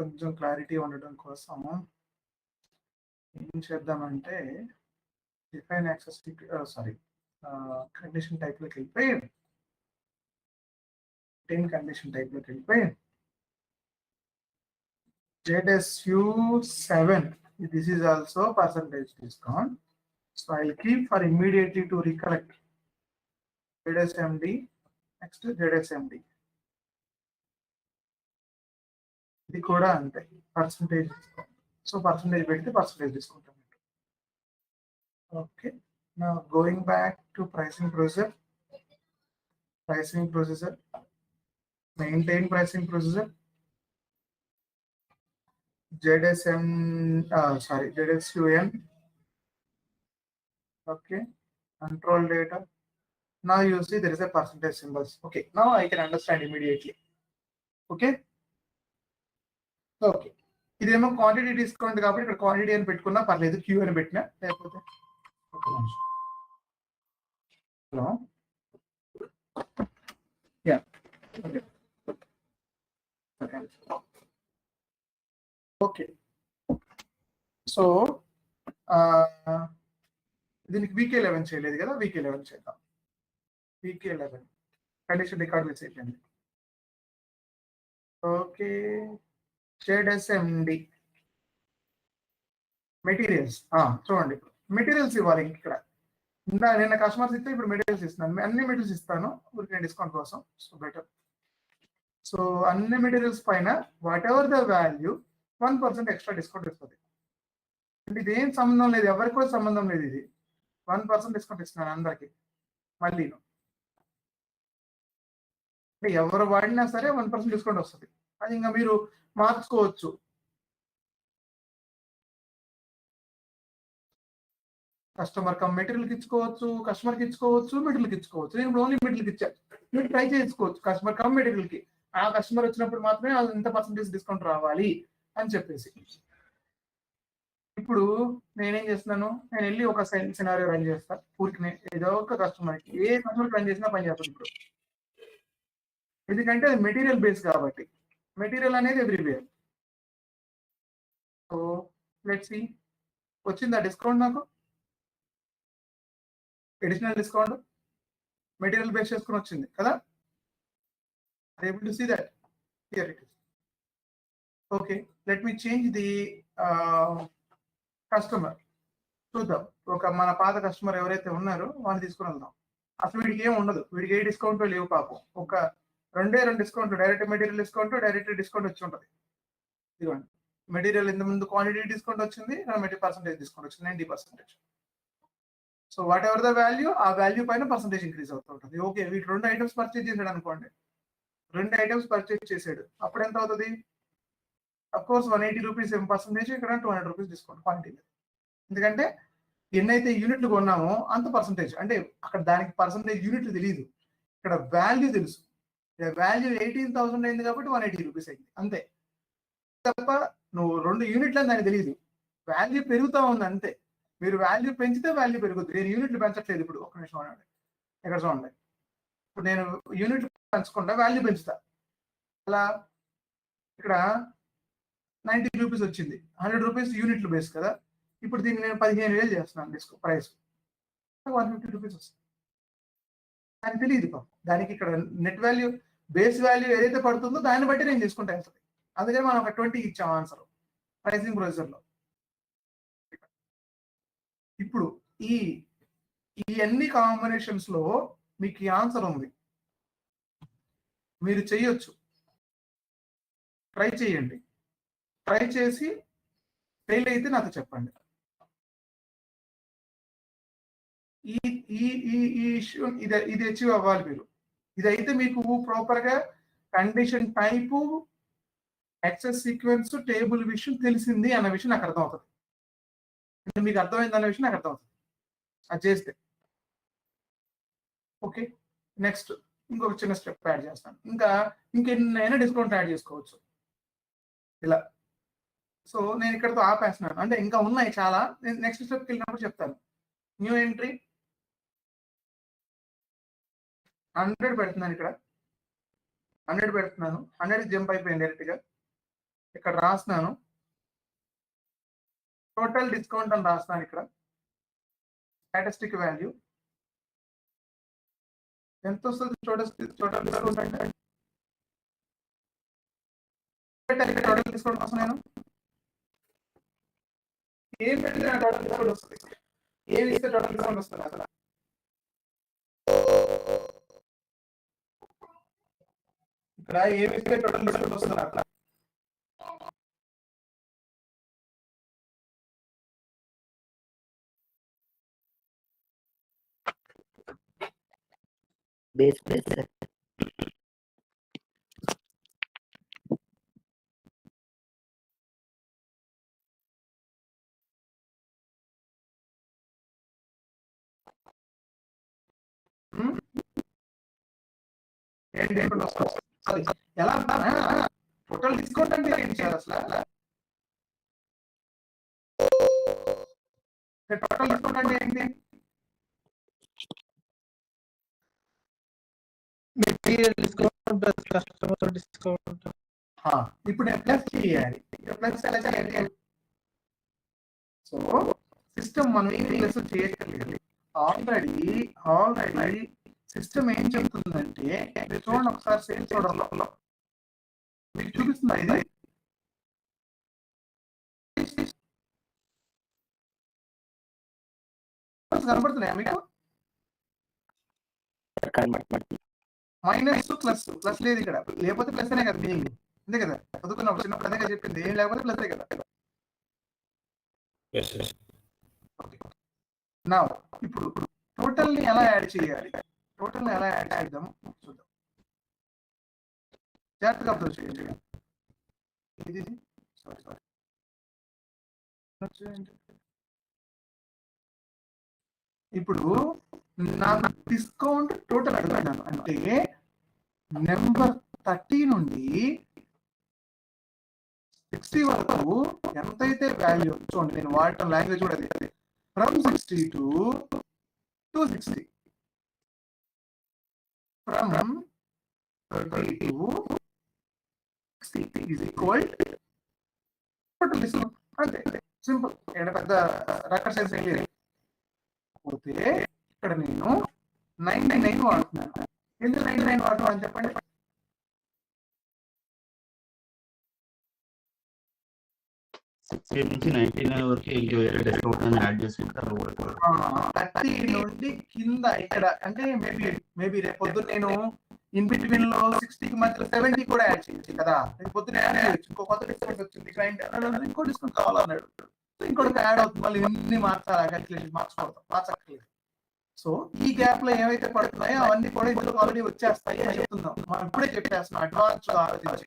A: కొంచెం క్లారిటీ ఉండడం కోసం ఏం చేద్దామంటే డిఫైన్ యాక్సెస్ సారీ కండిషన్ టైప్లోకి వెళ్ళిపోయి కండిషన్ టైప్లోకి వెళ్ళిపోయి ZSU7, this is also percentage discount. So I'll keep for immediately to recollect ZSMD, next ZSMD. ఇది కూడా అంతే పర్సంటేజ్ డిస్కౌంట్. సో పర్సంటేజ్ పెడితే పర్సంటేజ్ డిస్కౌంట్ అన్నట్టు. ఓకే, నా going back to pricing procedure. Maintain pricing procedure. ZSUN. Okay, control data. Now you see there is a percentage symbols. Okay, now I can understand immediately. Okay. ఇదేమో quantity discount కాబట్టి ఇక్కడ quantity అని పెట్టుకున్నా పర్లేదు, queue అని పెట్టినా లేకపోతే hello yeah okay. So దీనికి VK11 చేయలేదు కదా, VK11 చేద్దాం. VK11 కండిషన్ రికార్డ్ మిస్ అయిపోయింది. Okay, ZSMD materials. చూడండి, మెటీరియల్స్ ఇవ్వాలి. ఇక్కడ నిన్న కస్టమర్స్ ఇస్తే ఇప్పుడు మెటీరియల్స్ ఇస్తున్నాను. అన్ని మెటీరియల్స్ ఇస్తాను ఊరికి డిస్కౌంట్ కోసం. So better. సో అన్ని మెటీరియల్స్ పైన what ever the value 1% extra discount ఇస్తుంది. అంటే ఇదేం సంబంధం లేదు, ఎవరికి కూడా సంబంధం లేదు. ఇది 1% డిస్కౌంట్ ఇస్తున్నాను అందరికి. మళ్ళీ అంటే ఎవరు వాడినా సరే 1% డిస్కౌంట్ వస్తుంది. అది ఇంకా మీరు మార్చుకోవచ్చు. కస్టమర్ కమ్ మెటీరియల్కి ఇచ్చుకోవచ్చు, కస్టమర్కి ఇచ్చుకోవచ్చు, మెటీరియల్కి ఇచ్చుకోవచ్చు. నేను ఇప్పుడు ఓన్లీ మెటీరియల్కి ఇచ్చాను. మీరు ట్రై చేసుకోవచ్చు కస్టమర్ కమ్ మెటీరియల్కి. ఆ కస్టమర్ వచ్చినప్పుడు మాత్రమే ఇంత పర్సెంటేజ్ డిస్కౌంట్ రావాలి అని చెప్పేసి. ఇప్పుడు నేనేం చేస్తున్నాను, నేను వెళ్ళి ఒక సినారియో రన్ చేస్తాను ఊరికి. ఏదో ఒక కస్టమర్కి, ఏ కస్టమర్కి రన్ చేసినా పని చేస్తుంది ఇప్పుడు. ఎందుకంటే అది మెటీరియల్ బేస్ కాబట్టి. మెటీరియల్ అనేది ఎవ్రీవేర్. సో లెట్స్ సీ, వచ్చిందా డిస్కౌంట్? నాకు అడిషనల్ డిస్కౌంట్ మెటీరియల్ బేస్ చేసుకుని వచ్చింది కదా. I able to see that here it is. Okay, let me change the customer. చూద్దాం, ఒక మన పాత కస్టమర్ ఎవరైతే ఉన్నారో వాళ్ళని తీసుకుని వెళ్దాం. అసలు వీడికి ఏం ఉండదు, వీడికి ఏ డిస్కౌంట్ లేవు పాపం. ఒక రెండే discount, direct material discount, direct discount వచ్చి ఉంటుంది. ఇదిగోండి, మెటీరియల్ ఇంత ముందు క్వాంటిటీ డిస్కౌంట్ వచ్చింది, పర్సెంటేజ్ డిస్కౌంట్ వచ్చింది 90%. So what ever the value, ఆ వాల్యూ పైన పర్సెంటేజ్ ఇంక్రీజ్ అవుతూ ఉంటుంది. ఓకే, వీటి 2 ఐటమ్స్ పర్చేజ్ చేసాడు అనుకోండి. 2 ఐటమ్స్ పర్చేజ్ చేసాడు, అప్పుడు ఎంత అవుతుంది? అఫ్ కోర్స్ 180 రూపీస్ పర్సెంటేజ్, ఇక్కడ 200 రూపీస్ డిస్కౌంట్ క్వాంటిటీ. ఎందుకంటే ఎన్నైతే యూనిట్లు కొన్నామో అంత పర్సెంటేజ్. అంటే అక్కడ దానికి పర్సెంటేజ్ యూనిట్లు తెలియదు, ఇక్కడ వాల్యూ తెలుసు. వాల్యూ 18,000 అయింది కాబట్టి 180 రూపీస్ అయింది అంతే తప్ప నువ్వు 2 యూనిట్లు అని దానికి తెలియదు. వాల్యూ పెరుగుతూ ఉంది అంతే. మీరు వాల్యూ పెంచితే వాల్యూ పెరుగుతుంది. నేను యూనిట్లు పెంచట్లేదు ఇప్పుడు. ఒక్క నిమిషం అనండి, ఎక్కడ చూడండి. ఇప్పుడు నేను యూనిట్లు పెంచకుండా వాల్యూ పెంచుతా. అలా ఇక్కడ 90 రూపీస్ వచ్చింది, 100 రూపీస్ యూనిట్లు బేస్ కదా. ఇప్పుడు దీన్ని నేను 15,000 చేస్తున్నాను ప్రైస్, 150 రూపీస్ వస్తుంది. దానికి తెలియదు పాపం. దానికి ఇక్కడ నెట్ వాల్యూ, బేస్ వాల్యూ ఏదైతే పడుతుందో దాన్ని బట్టి నేను తీసుకుంటా వెళ్తుంది. అందుకని మనం ఒక 20 ఇచ్చాం ఆన్సర్ ప్రైసింగ్ ప్రొసీజర్లో. ఇప్పుడు ఈ అన్ని కాంబినేషన్స్ లో మీకు ఈ ఆన్సర్ ఉంది, మీరు చెయ్యొచ్చు. ట్రై చేయండి, ట్రై చేసి ఫెయిల్ అయితే నాకు చెప్పండి. ఇది అచీవ్ అవ్వాలి మీరు. ఇదైతే మీకు ప్రాపర్ గా condition type, access sequence, table విషయం తెలిసింది అన్న విషయం నాకు అర్థమవుతుంది. మీకు అర్థమైంది అన్న విషయం నాకు అర్థమవుతుంది అది చేస్తే. ఓకే, నెక్స్ట్ ఇంకొక చిన్న స్టెప్ యాడ్ చేస్తాను. ఇంకెన్నైనా డిస్కౌంట్ యాడ్ చేసుకోవచ్చు ఇలా. సో నేను ఇక్కడతో ఆపేస్తున్నాను, అంటే ఇంకా ఉన్నాయి చాలా. నేను నెక్స్ట్ స్టెప్కి వెళ్ళినప్పుడు చెప్తాను. న్యూ ఎంట్రీ 100 పెడుతున్నాను, ఇక్కడ 100 పెడుతున్నాను. 100 జంప్ అయిపోయింది డైరెక్ట్గా. ఇక్కడ రాస్తున్నాను టోటల్ డిస్కౌంట్ అని రాస్తున్నాను ఇక్కడ స్టాటిస్టిక్ వాల్యూ ఎంత వస్తుంది టోటల్ డిస్కౌంట్ అంటే టోటల్ డిస్కౌంట్ కోసం నేను ఏం పెట్టిన టోటల్ డిస్కౌంట్ వస్తుంది ఏం ఇస్తే టోటల్ డిస్కౌంట్ వస్తుంది అసలు ఇక్కడ ఏమి ఇస్తే టోటల్ డిస్కౌంట్ వస్తుంది అట్లా
B: బేస్ ప్రైస్ సార్.
A: ఎలా టోటల్ డిస్కౌంట్ అంటే ఏంటి సార్ అసలు టోటల్ డిస్కౌంట్ అంటే ఏంటి
D: material discount plus customer discount.
A: ఇప్పుడు నేను ప్లస్ చేయాలి ప్లస్ ఎలా చేయాలి సో సిస్టమ్ మనం ఏం ప్లస్ చేయట్లేదు ఆల్రెడీ సిస్టమ్ ఏం చెప్తుందంటే చూడండి ఒకసారి సేల్ చూడండి మీకు చూపిస్తుంది ఇది కనబడుతున్నాయా మీకు మైనస్ ప్లస్ లేదు ఇక్కడ లేకపోతే ప్లస్ అనే కదా మీనింగ్ అంతే కదా చదువుకున్నప్పుడు చిన్నప్పుడు అదే కదా చెప్పింది ఏం లేకపోతే ప్లస్ కదా నా ఇప్పుడు టోటల్ ని ఎలా యాడ్ చేయాలి టోటల్ ని ఎలా యాడ్ చేద్దాం చూద్దాం జాగ్రత్తగా అబ్జర్వ్ చేయండి ఇది సారీ ఇప్పుడు నా డిస్కౌంట్ టోటల్ అడుగుతున్నాను అంటే నెంబర్ 30 నుండి 60 వరకు ఎంతైతే వాల్యూ చూడండి నేను వాడటం లాంగ్వేజ్ కూడా అదే from 60 to 260 from 30 to 60 is equal total discount అంతే సింపుల్ ఇక్కడ పెద్ద రకర్ సైన్స్ ఏం లేదు పోతే ఇక్కడ నేను 99 వాడుతున్నాను ఎందుకు 99 వాడుతున్నాను అని చెప్పండి
E: నుంచి 99 వరకు ఇంక వేరే డిస్కౌంట్ అని యాడ్ చేసుకుంటారు
A: 30 నుండి కింద ఇక్కడ అంటే మేబీ రేపు పొద్దున్న నేను ఇన్ బిట్వీన్ లో 60 కి మధ్యలో 70 కూడా యాడ్ చేయొచ్చు కదా రేపు పొద్దున్న యాడ్ చేయొచ్చు ఇంకో కొత్త డిస్కౌంట్ వచ్చింది క్లయింట్ ఇంకో డిస్కౌంట్ కావాలన్నాడు ఇంకోటి యాడ్ అవుతుంది మళ్ళీ ఇన్ని మార్చాలి క్యాలిక్యులేషన్ మార్చక్కర్లేదు సో ఈ గ్యాప్ లో ఏవైతే పడుతున్నాయో అవన్నీ కూడా ఇందులో ఆల్రెడీ వచ్చేస్తాయి అని చెప్తున్నాం మనం ఇప్పుడే చెప్పేస్తున్నాం అడ్వాన్స్ ఆలోచించి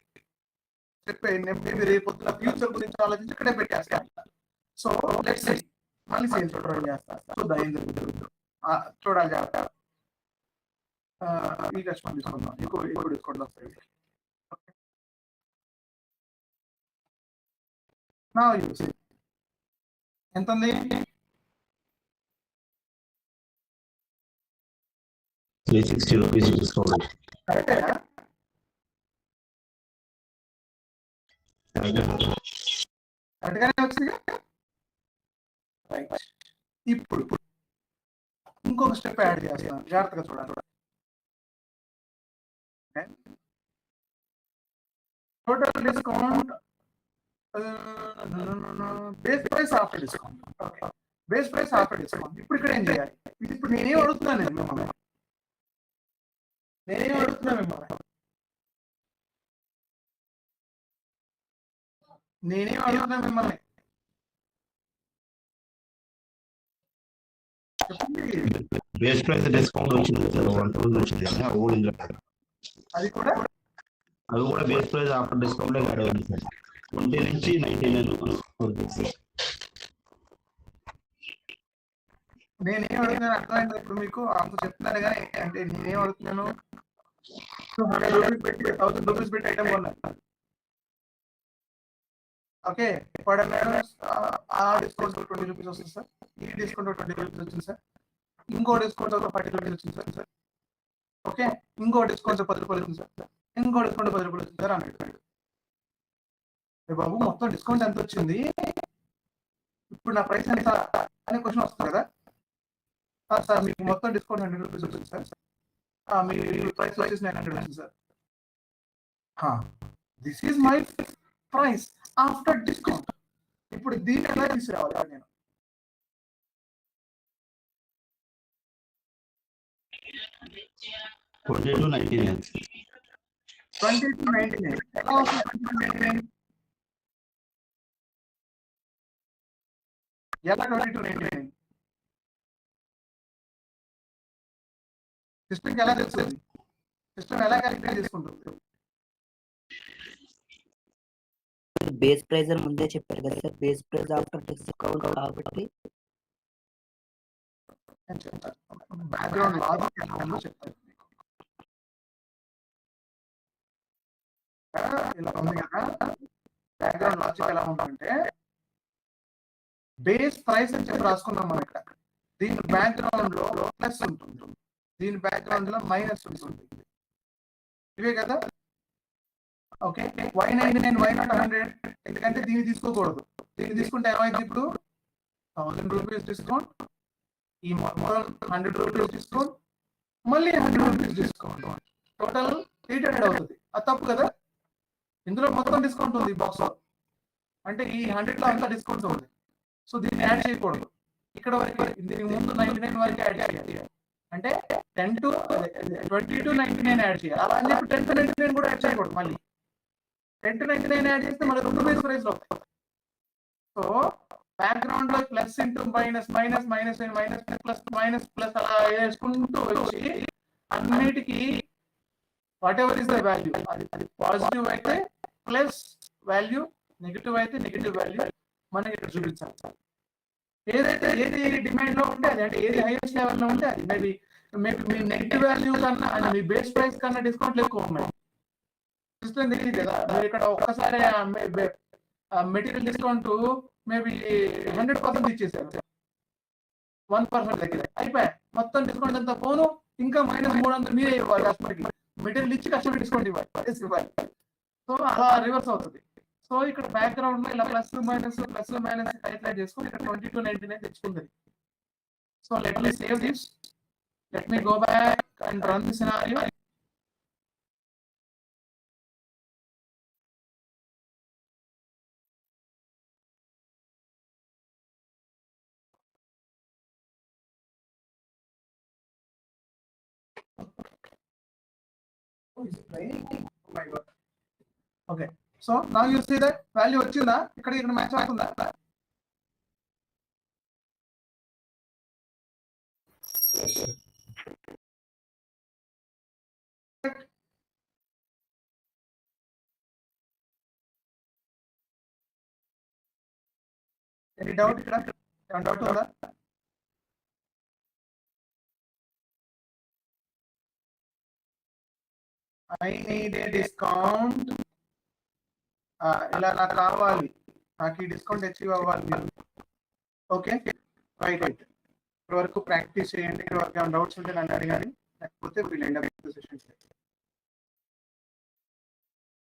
A: చెప్పే మేబీ రేపు పొద్దున ఫ్యూచర్ గురించి ఆలోచించి ఇక్కడే పెట్టేస్తాను సో లెట్స్ సీ మళ్ళీ సేమ్ చూడడం చేస్తాను చూద్దాం ఏం జరుగుతుంది చూడాలి జాగ్రత్త ఈ కస్టమర్ తీసుకుందాం ఎక్కువ డిస్కౌంట్ వస్తాయి నా యూస్ ఎంత ఉంది
E: 360 రూపీస్ డిస్కౌంట్
A: కరెక్టేనా కరెక్ట్గానే వచ్చింది రైట్ ఇప్పుడు ఇంకొక స్టెప్ యాడ్ చేస్తాను జాగ్రత్తగా చూడండి total discount base price after discount okay base price after discount ఇప్పుడు ఇక్కడ ఏం చేయాలి ఇది ఇప్పుడు నేనేం అడుగుతున్నాను మిమ్మల్ని మిమ్మల్ని
E: బేస్ ప్రైస్ డిస్కౌంట్ వచ్చింది సార్ 1000 వచ్చింది అది కూడా base price after discount add అయింది సార్ 20 నుంచి 99 వరకు సార్
A: నేనేం అడుగుతున్నాను అర్థమైంది ఇప్పుడు మీకు అంత చెప్తున్నాను కానీ అంటే నేనేం అడుగుతున్నాను 100 రూపీస్ పెట్టి 1000 రూపీస్ పెట్టి ఐటమ్ కొన్నాను ఓకే ఆ డిస్కౌంట్ 20 రూపీస్ వస్తుంది సార్ ఈ డిస్కౌంట్ 20 రూపీస్ వచ్చింది సార్ ఇంకో డిస్కౌంట్ 40 రూపీస్ వచ్చింది సార్ ఓకే ఇంకో డిస్కౌంట్ 10 రూపాయలు వచ్చింది సార్ ఇంకో డిస్కౌంట్ 10 రూపాయలు వచ్చింది సార్ అన్నాడు బాబు మొత్తం డిస్కౌంట్ ఎంత వచ్చింది, ఇప్పుడు నా ప్రైస్ ఎంత అనే క్వశ్చన్ వస్తుంది కదా. సార్ మీకు మొత్తం డిస్కౌంట్ 100 రూపీస్ వచ్చింది సార్, మీ ప్రైస్ వచ్చేసి 900 వచ్చింది sir. This is my price after discount. ఇప్పుడు దీన్ని ఎలా తీసుకురావాలి నేను?
E: $22.99.
A: 22.99. ఎలా వస్తుంది 22.99? ఎలా 22.99? సిస్టమ్కి ఎలా తెలుస్తుంది? సిస్టమ్ ఎలా క్యాలిక్యులేట్ చేసుకుంటుంది?
B: బేస్ ప్రైస్ అని ముందే చెప్పారు కదా sir, base price after discount కాబట్టి
A: బ్యాక్గ్రౌండ్ లాజిక్ ఎలా ఉందో చెప్తాను మీకు. ఇలా ఉంది కదా, బ్యాక్గ్రౌండ్ లాజిక్ ఎలా ఉందంటే బేస్ ప్రైస్ అని చెప్పి రాసుకున్నాం మనం ఇక్కడ. దీని బ్యాక్గ్రౌండ్ లో ప్లస్ ఉంటుంది, దీని బ్యాక్గ్రౌండ్ లో మైనస్ ఉంటుంది, ఇవే కదా. Okay, why 99 why not 100? ఎందుకంటే దీన్ని తీసుకోకూడదు. దీన్ని తీసుకుంటే ఏమైంది, ఇప్పుడు 1000 రూపీస్ డిస్కౌంట్, ఈ మొత్తం 100 రూపీస్ డిస్కౌంట్, మళ్ళీ 100 రూపీస్ డిస్కౌంట్, టోటల్ 800 అవుతుంది. అది తప్పు కదా. ఇందులో మొత్తం డిస్కౌంట్ ఉంది బాక్స్ లో, అంటే ఈ 100 లో అంతా డిస్కౌంట్ ఉంది. సో దీన్ని యాడ్ చేయకూడదు. ఇక్కడ వరకు దీనికి ముందు 99 వరకు యాడ్ చేయాలి, అంటే 10 to 20 to 99 యాడ్ చేయాలి. అలా అని చెప్పి 10 to 99 కూడా యాడ్ చేయకూడదు. మళ్ళీ 10 to 99 యాడ్ చేస్తే మళ్ళీ 2 బేస్ ప్రైస్ అవుతాయి. సో బ్యాక్గ్రౌండ్ లో plus into minus, minus minus minus plus minus plus అలా వేసుకుంటూ వచ్చి అన్నిటికీ what ever is the value, అది పాజిటివ్ అయితే ప్లస్ వాల్యూ, నెగిటివ్ అయితే నెగిటివ్ వాల్యూ మనకి ఇక్కడ చూపించాలి. ఏదైతే ఏది డిమాండ్ లో ఉంటే అది, అంటే ఏది హైయెస్ట్ లెవెల్ లో ఉంటే అది. మేబీ మీ నెగిటివ్ వాల్యూ కన్నా మీ బేస్ ప్రైస్ కన్నా డిస్కౌంట్లు ఎక్కువ ఉన్నాయి. సిస్టమ్ తెలియదు కదా. మీరు ఇక్కడ ఒక్కసారి మెటీరియల్ డిస్కౌంట్ మేబీ 100% ఇచ్చేసారు, 1% దగ్గర అయిపోయా. మొత్తం డిస్కౌంట్ అంతా పోను, ఇంకా -300 మీరే ఇవ్వాలి కస్టమర్కి. మెటీరియల్ ఇచ్చి కస్టమర్ డిస్కౌంట్ ఇవ్వాలి. సో అలా రివర్స్ అవుతుంది. సో ఇక్కడ బ్యాక్గ్రౌండ్ లో ఇలా ప్లస్ మైనస్ క్యాలిక్యులేట్ చేసుకొని ఇక్కడ 22.99 తెచ్చుకుంటుంది. So let me save this, let me go back and run the scenario. Okay, so now you see that value వచ్చిందా, ఇక్కడ మ్యాచ్ అవుతుందా? Any doubt? ఇక్కడ ఏమైనా డౌట్ ఉందా? ఐ నీడ్ ఏ డిస్కౌంట్, ఇలా నాకు కావాలి, నాకు ఈ డిస్కౌంట్ అచీవ్ అవ్వాలి. ఓకే రైట్, ఇప్పటి వరకు ప్రాక్టీస్ చేయండి. ఇక్కడ వరకు ఏమైనా డౌట్స్ ఉంటే నన్ను అడగాలి, లేకపోతే వీళ్ళు ఎండ్ ఆఫ్ ది సెషన్.